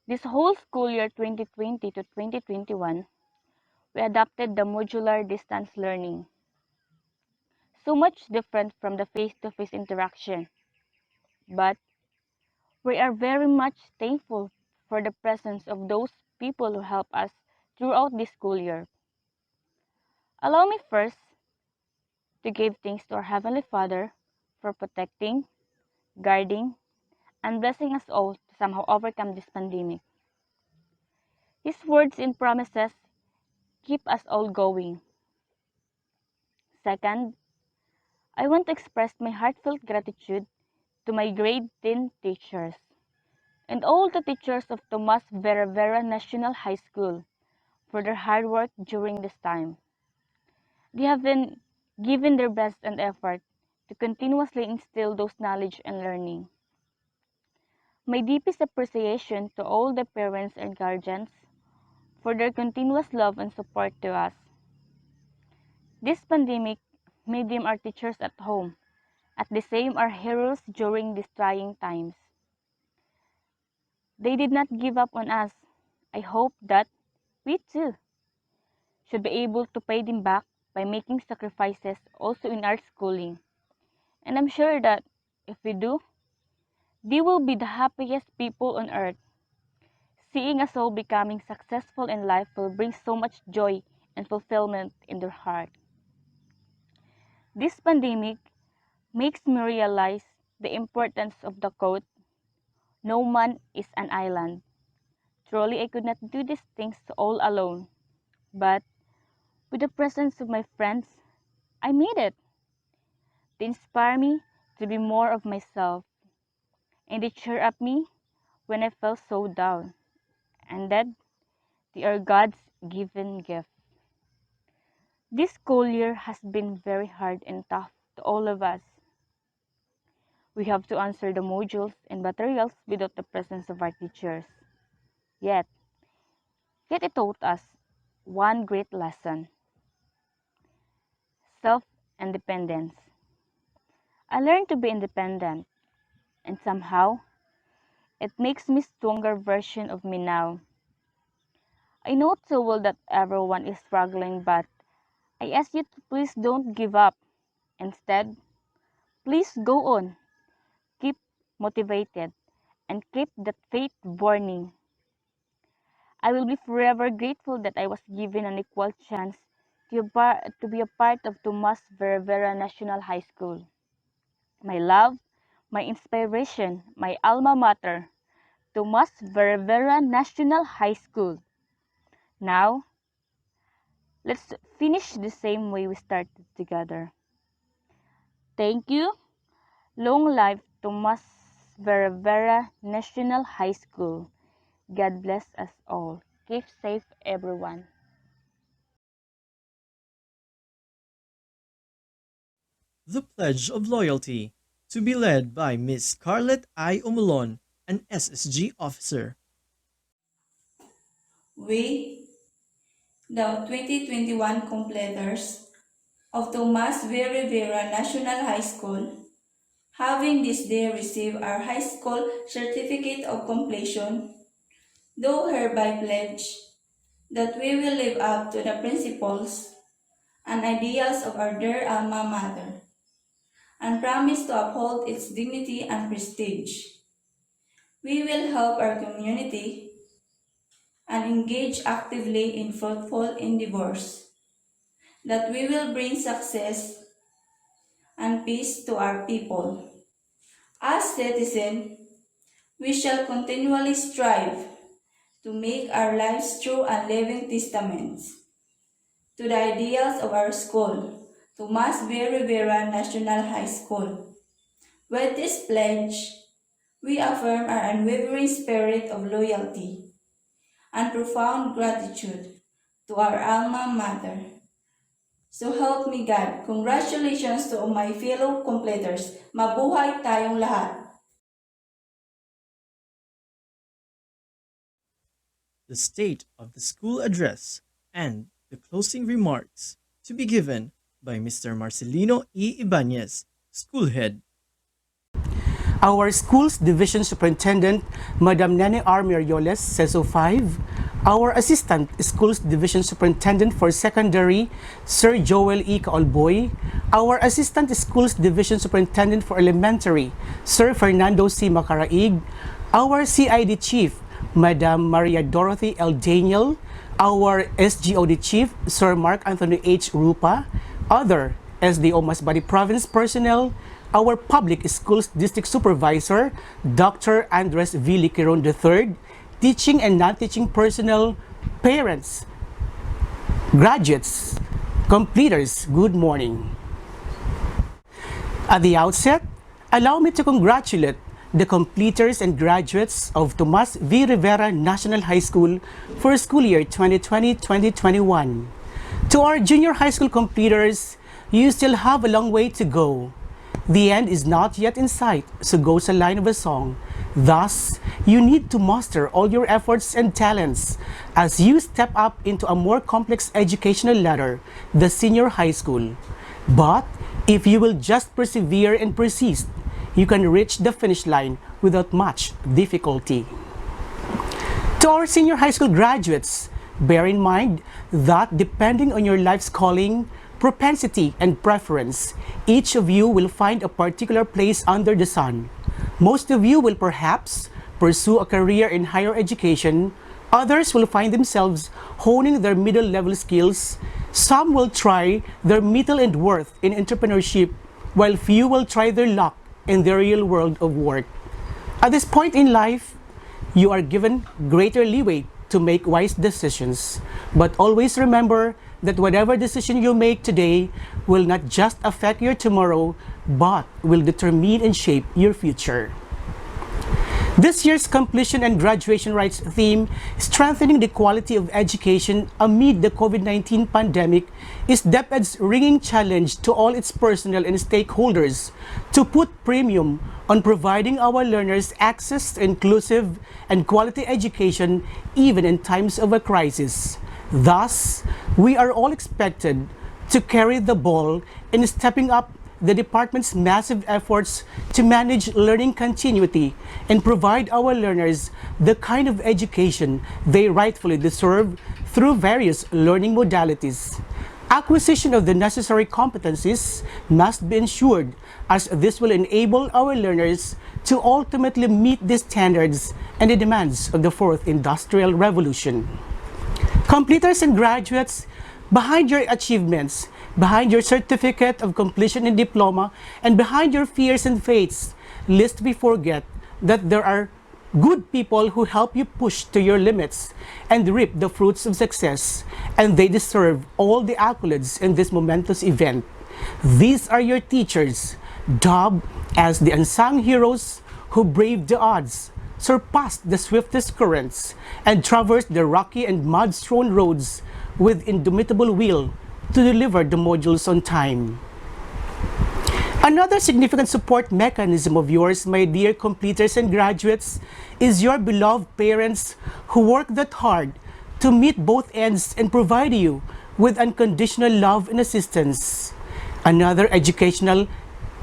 This whole school year 2020 to 2021, we adopted the modular distance learning. So much different from the face-to-face interaction. But we are very much thankful for the presence of those people who help us throughout this school year. Allow me first to give thanks to our Heavenly Father for protecting, guarding, and blessing us all to somehow overcome this pandemic. His words and promises keep us all going. Second, I want to express my heartfelt gratitude to my grade 10 teachers and all the teachers of Tomas Rivera National High School for their hard work during this time. They have been given their best and effort to continuously instill those knowledge and learning. My deepest appreciation to all the parents and guardians for their continuous love and support to us. This pandemic made them our teachers at home, at the same our heroes during these trying times. They did not give up on us. I hope that we too should be able to pay them back by making sacrifices also in our schooling. And I'm sure that if we do, they will be the happiest people on earth. Seeing us all becoming successful in life will bring so much joy and fulfillment in their heart. This pandemic makes me realize the importance of the quote, "No man is an island." Truly, I could not do these things all alone, but with the presence of my friends, I made it. They inspire me to be more of myself, and they cheer up me when I felt so down, and that they are God's given gift. This school year has been very hard and tough to all of us. We have to answer the modules and materials without the presence of our teachers. Yet, yet it taught us one great lesson: self-independence. I learned to be independent, and somehow, it makes me stronger version of me now. I know too well that everyone is struggling, but I ask you to please don't give up. Instead, please go on, keep motivated, and keep that faith burning. I will be forever grateful that I was given an equal chance to be a part of Tomas Rivera National High School. My love, my inspiration, my alma mater, Tomas Rivera National High School. Now, let's finish the same way we started together. Thank you. Long life Tomas Rivera National High School. God bless us all. Keep safe, everyone. The Pledge of Loyalty, to be led by Miss Scarlett I. Umulon, an SSG officer. We, the 2021 completers of Tomas V. Rivera National High School, having this day received our high school certificate of completion, do hereby pledge that we will live up to the principles and ideals of our dear alma mater, and promise to uphold its dignity and prestige. We will help our community and engage actively in fruitful endeavors, that we will bring success and peace to our people. As citizens, we shall continually strive to make our lives true and living testaments to the ideals of our school, Tomas V. Rivera National High School. With this pledge, We affirm our unwavering spirit of loyalty and profound gratitude to our alma mater. So help me God. Congratulations to my fellow completers. Mabuhay tayong lahat. The state of the school address and the closing remarks to be given by Mr. Marcelino E. Ibanez, school head. Our school's division superintendent, Madam Nene R. Mirioles, CESO 5. Our assistant schools division superintendent for secondary, Sir Joel E. Kaolboy. Our assistant schools division superintendent for elementary, Sir Fernando C. Macaraig. Our CID chief, Madam Maria Dorothy L. Daniel. Our SGOD chief, Sir Mark Anthony H. Rupa. Other SDO Masbate Province personnel, our public schools district supervisor, Dr. Andres V. Liquiron III, teaching and non-teaching personnel, parents, graduates, completers, good morning. At the outset, allow me to congratulate the completers and graduates of Tomas V. Rivera National High School for school year 2020-2021. To our junior high school completers, you still have a long way to go. The end is not yet in sight, so goes a line of a song. Thus, you need to muster all your efforts and talents as you step up into a more complex educational ladder, the senior high school. But if you will just persevere and persist, you can reach the finish line without much difficulty. To our senior high school graduates, bear in mind that depending on your life's calling, propensity, and preference, each of you will find a particular place under the sun. Most of you will perhaps pursue a career in higher education. Others will find themselves honing their middle-level skills. Some will try their mettle and worth in entrepreneurship, while few will try their luck in the real world of work. At this point in life, you are given greater leeway to make wise decisions. But always remember that whatever decision you make today will not just affect your tomorrow, but will determine and shape your future. This year's completion and graduation rites theme, strengthening the quality of education amid the COVID-19 pandemic, is DepEd's ringing challenge to all its personnel and stakeholders to put premium on providing our learners access to inclusive and quality education even in times of a crisis. Thus, we are all expected to carry the ball in stepping up the department's massive efforts to manage learning continuity and provide our learners the kind of education they rightfully deserve through various learning modalities. Acquisition of the necessary competencies must be ensured, as this will enable our learners to ultimately meet the standards and the demands of the fourth industrial revolution. Completers and graduates, behind your achievements, behind your certificate of completion and diploma, and behind your fears and faiths, lest we forget that there are good people who help you push to your limits and reap the fruits of success, and they deserve all the accolades in this momentous event. These are your teachers, dubbed as the unsung heroes who braved the odds, surpassed the swiftest currents, and traversed the rocky and mud-strewn roads with indomitable will to deliver the modules on time. Another significant support mechanism of yours, my dear completers and graduates, is your beloved parents who work that hard to meet both ends and provide you with unconditional love and assistance. Another educational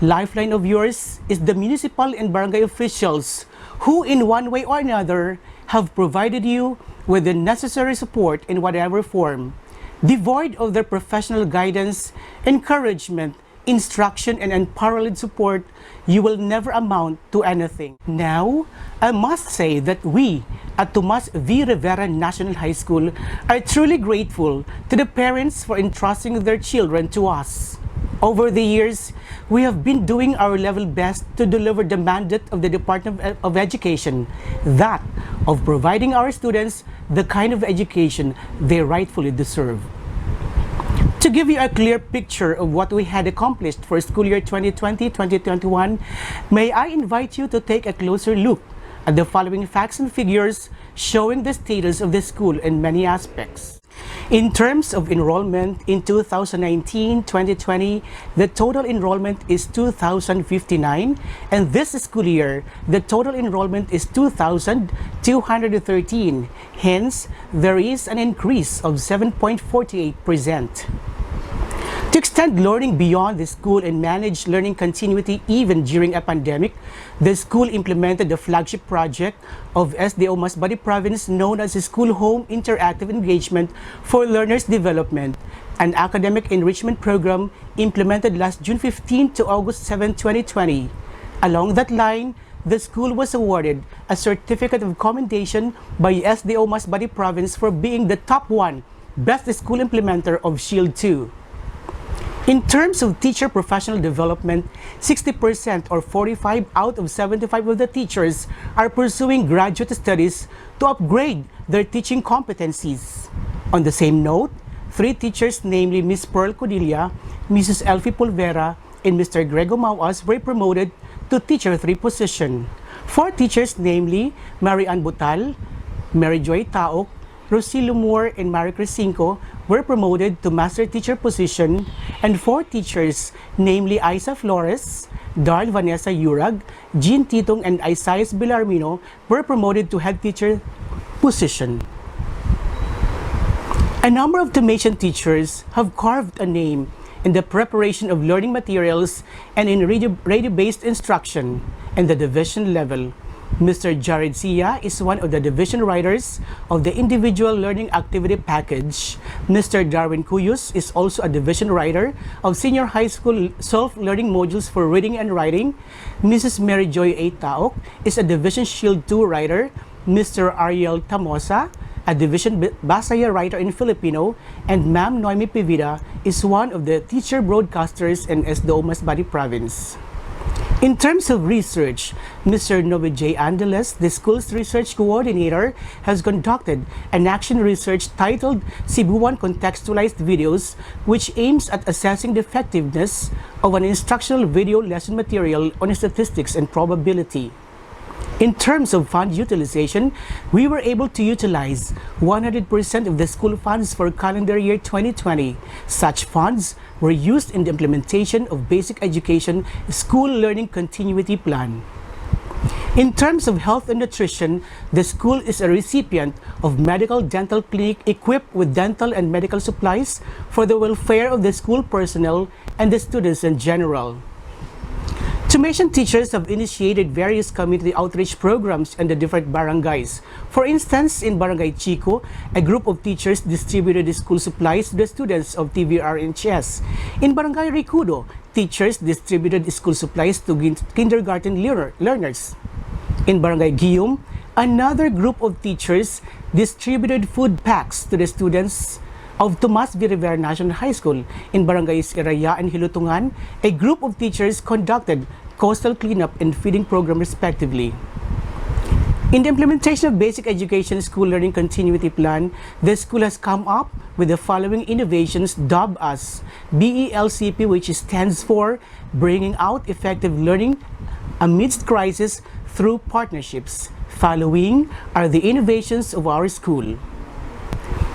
lifeline of yours is the municipal and barangay officials who, in one way or another, have provided you with the necessary support in whatever form. Devoid of their professional guidance, encouragement, instruction, and unparalleled support, you will never amount to anything. Now, I must say that we at Tomas V. Rivera National High School are truly grateful to the parents for entrusting their children to us. Over the years, we have been doing our level best to deliver the mandate of the Department of Education, that of providing our students the kind of education they rightfully deserve. To give you a clear picture of what we had accomplished for school year 2020-2021, may I invite you to take a closer look at the following facts and figures showing the status of the school in many aspects. In terms of enrollment in 2019-2020, the total enrollment is 2,059, and this school year, the total enrollment is 2,213. Hence, there is an increase of 7.48%. To extend learning beyond the school and manage learning continuity even during a pandemic, the school implemented the flagship project of SDO Masbate Province known as the School Home Interactive Engagement for Learners Development, an academic enrichment program implemented last June 15 to August 7, 2020. Along that line, the school was awarded a certificate of commendation by SDO Masbate Province for being the top one best school implementer of Shield 2. In terms of teacher professional development, 60% or 45 out of 75 of the teachers are pursuing graduate studies to upgrade their teaching competencies. On the same note, 3 teachers, namely Ms. Pearl Codilla, Mrs. Elfie Pulvera, and Mr. Grego Mauas, were promoted to Teacher 3 position. 4 teachers, namely Mary Ann Butal, Mary Joy Taok, Rosilio Moore, and Marie Crisinco, were promoted to Master Teacher position, and 4 teachers, namely Isa Flores, Darl Vanessa Urag, Jean Titong, and Isaias Belarmino, were promoted to Head Teacher position. A number of Tomasian teachers have carved a name in the preparation of learning materials and in radio-based instruction in the division level. Mr. Jared Sia is one of the division writers of the Individual Learning Activity Package. Mr. Darwin Cuyos is also a division writer of Senior High School Self-Learning Modules for Reading and Writing. Mrs. Mary Joy A. Taok is a Division Shield 2 writer. Mr. Ariel Tamosa, a Division Basaya writer in Filipino, and Ma'am Noemi Pivida is one of the teacher broadcasters in SDO Masbate Province. In terms of research, Mr. Novi J. Angeles, the school's research coordinator, has conducted an action research titled Cebuan Contextualized Videos, which aims at assessing the effectiveness of an instructional video lesson material on statistics and probability. In terms of fund utilization, we were able to utilize 100% of the school funds for calendar year 2020. Such funds were used in the implementation of basic education school learning continuity plan. In terms of health and nutrition, the school is a recipient of medical dental clinic equipped with dental and medical supplies for the welfare of the school personnel and the students in general. Tomasian teachers have initiated various community outreach programs in the different barangays. For instance, in Barangay Chico, a group of teachers distributed school supplies to the students of TVR and chess. In Barangay Ricudo, teachers distributed school supplies to kindergarten learners. In Barangay Guillaume, another group of teachers distributed food packs to the students of Tomas Rivera National High School. In Barangays Iraya and Hilutungan, a group of teachers conducted coastal cleanup and feeding program respectively. In the implementation of basic education school learning continuity plan, the school has come up with the following innovations dubbed as BELCP, which stands for Bringing Out Effective Learning Amidst Crisis Through Partnerships. Following are the innovations of our school.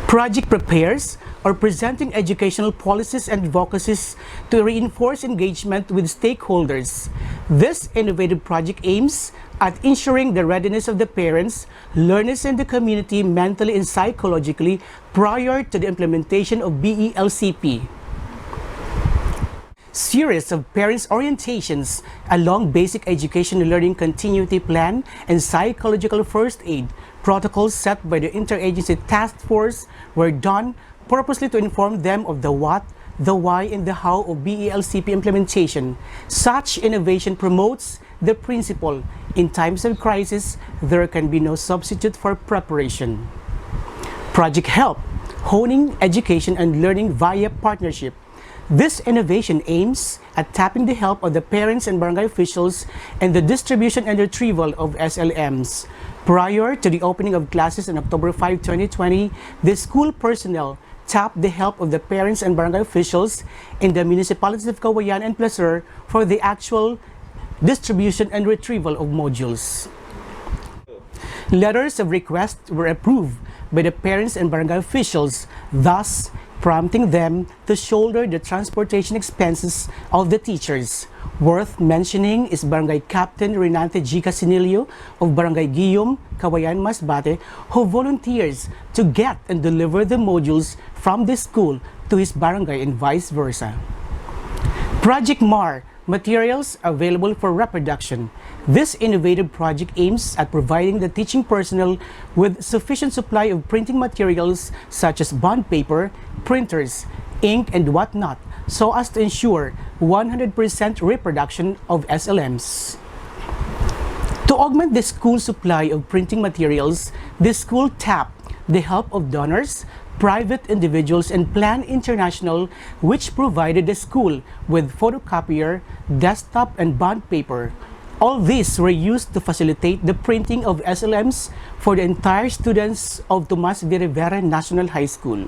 Project prepares or presenting educational policies and advocacies to reinforce engagement with stakeholders. This innovative project aims at ensuring the readiness of the parents, learners, and the community mentally and psychologically prior to the implementation of BELCP. Series of parents' orientations along basic education learning continuity plan and psychological first aid protocols set by the Interagency Task Force were done purposely to inform them of the what, the why, and the how of BELCP implementation. Such innovation promotes the principle, in times of crisis, there can be no substitute for preparation. Project Help, honing education and learning via partnership. This innovation aims at tapping the help of the parents and barangay officials and the distribution and retrieval of SLMs. Prior to the opening of classes on October 5, 2020, the school personnel tap the help of the parents and barangay officials in the municipalities of Cauayan and Placer for the actual distribution and retrieval of modules. Letters of request were approved by the parents and barangay officials, thus prompting them to shoulder the transportation expenses of the teachers. Worth mentioning is Barangay Captain Renante G. Casinilio of Barangay Guillaume, Cauayan, Masbate, who volunteers to get and deliver the modules from the school to his barangay and vice versa. Project MAR, materials available for reproduction. This innovative project aims at providing the teaching personnel with sufficient supply of printing materials such as bond paper, printers, ink, and whatnot, so as to ensure 100% reproduction of SLMs. To augment the school supply of printing materials, the school tapped the help of donors, private individuals, and Plan International, which provided the school with photocopier, desktop, and bond paper. All these were used to facilitate the printing of SLMs for the entire students of Tomas Rivera National High School.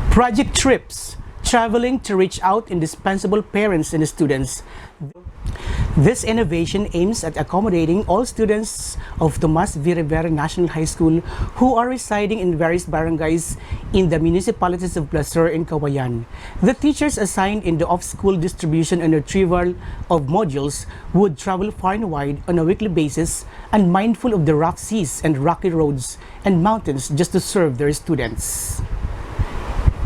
Project Trips, traveling to reach out indispensable parents and students. This innovation aims at accommodating all students of Tomas V. Rivera National High School who are residing in various barangays in the municipalities of Placer and Cauayan. The teachers assigned in the off-school distribution and retrieval of modules would travel far and wide on a weekly basis and mindful of the rough seas and rocky roads and mountains just to serve their students.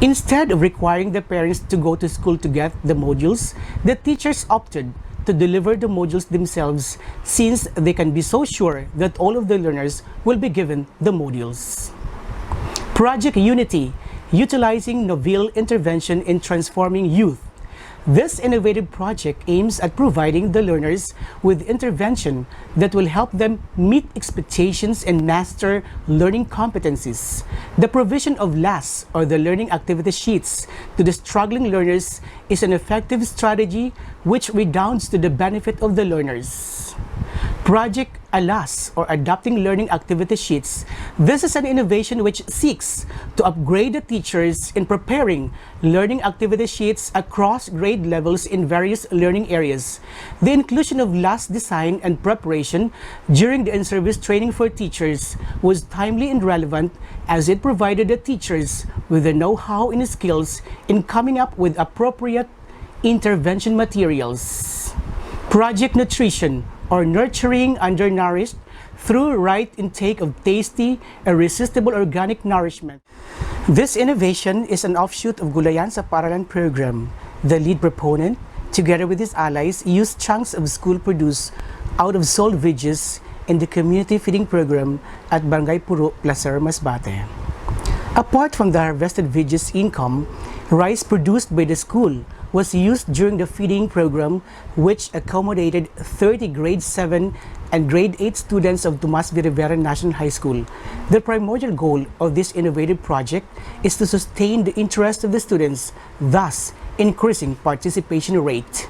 Instead of requiring the parents to go to school to get the modules, the teachers opted to deliver the modules themselves since they can be so sure that all of the learners will be given the modules. Project Unity, utilizing novel intervention in transforming youth. This innovative project aims at providing the learners with intervention that will help them meet expectations and master learning competencies. The provision of LAS, or the Learning Activity Sheets, to the struggling learners is an effective strategy which redounds to the benefit of the learners. Project ALAS, or Adapting Learning Activity Sheets. This is an innovation which seeks to upgrade the teachers in preparing learning activity sheets across grade levels in various learning areas. The inclusion of LAS design and preparation during the in-service training for teachers was timely and relevant as it provided the teachers with the know-how and skills in coming up with appropriate intervention materials. Project Nutrition, or Nurturing Undernourished through right intake of tasty, irresistible organic nourishment. This innovation is an offshoot of Gulayan sa Paaralan program. The lead proponent, together with his allies, used chunks of school produce out of sold veggies in the community feeding program at Barangay Puro, Placer, Masbate. Apart from the harvested veggies income, rice produced by the school was used during the feeding program, which accommodated 30 grade 7 and grade 8 students of Tomas V. Rivera National High School. The primordial goal of this innovative project is to sustain the interest of the students, thus increasing participation rate.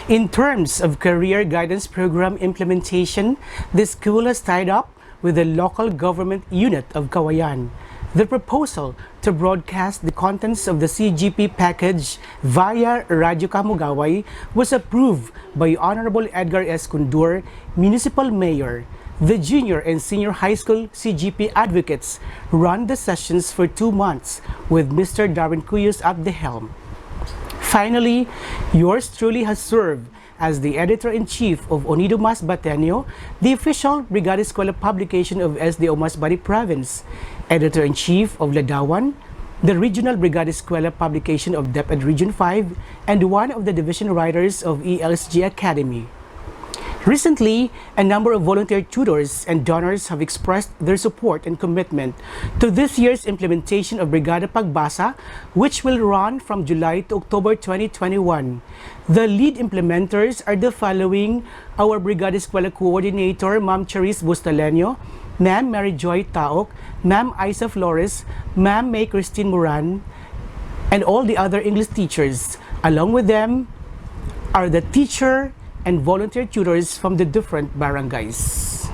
In terms of career guidance program implementation, the school has tied up with the local government unit of Cauayan. The proposal to broadcast the contents of the CGP package via Radio Camugaway was approved by Honorable Edgar S. Kundur, Municipal Mayor. The junior and senior high school CGP advocates ran the sessions for 2 months with Mr. Darwin Cuyos at the helm. Finally, yours truly has served as the Editor-in-Chief of Unido Masbateño, the official Brigada Eskwela publication of SDO Masbate Province, Editor-in-Chief of Ladawan, the Regional Brigada Eskwela publication of DepEd Region 5, and one of the division writers of ELSG Academy. Recently, a number of volunteer tutors and donors have expressed their support and commitment to this year's implementation of Brigada Pagbasa, which will run from July to October 2021. The lead implementers are the following: our Brigada Eskwela Coordinator, Ma'am Charis Bustaleño, Ma'am Mary Joy Taok, Ma'am Isa Flores, Ma'am May Christine Moran, and all the other English teachers. Along with them are the teacher and volunteer tutors from the different barangays.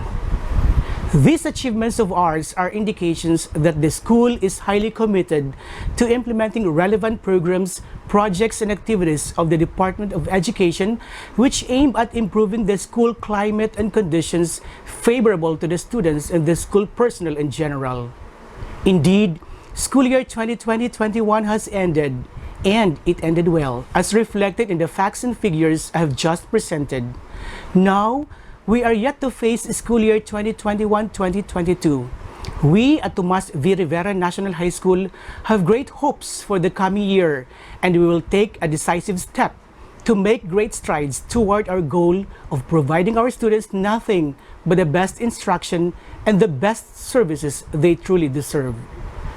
These achievements of ours are indications that the school is highly committed to implementing relevant programs, projects, and activities of the Department of Education which aim at improving the school climate and conditions favorable to the students and the school personnel in general. Indeed, school year 2020-21 has ended, and it ended well, as reflected in the facts and figures I have just presented. Now, we are yet to face school year 2021-2022. We at Tomas V. Rivera National High School have great hopes for the coming year, and we will take a decisive step to make great strides toward our goal of providing our students nothing but the best instruction and the best services they truly deserve.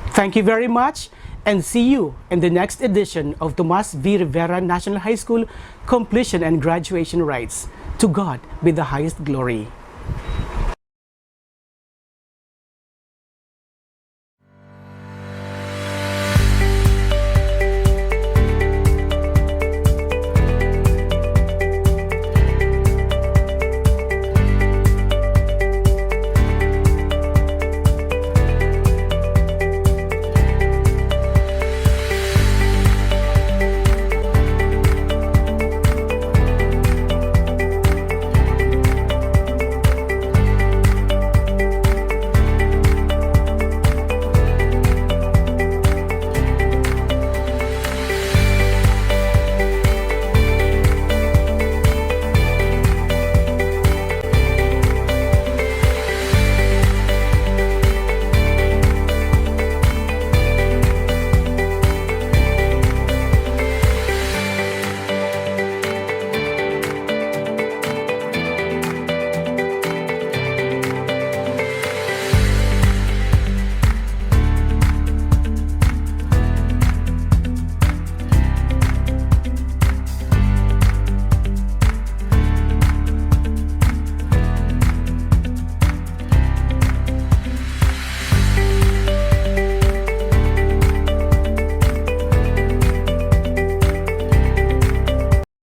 Thank you very much, and see you in the next edition of Tomas V. Rivera National High School Completion and Graduation Rites. To God be the highest glory.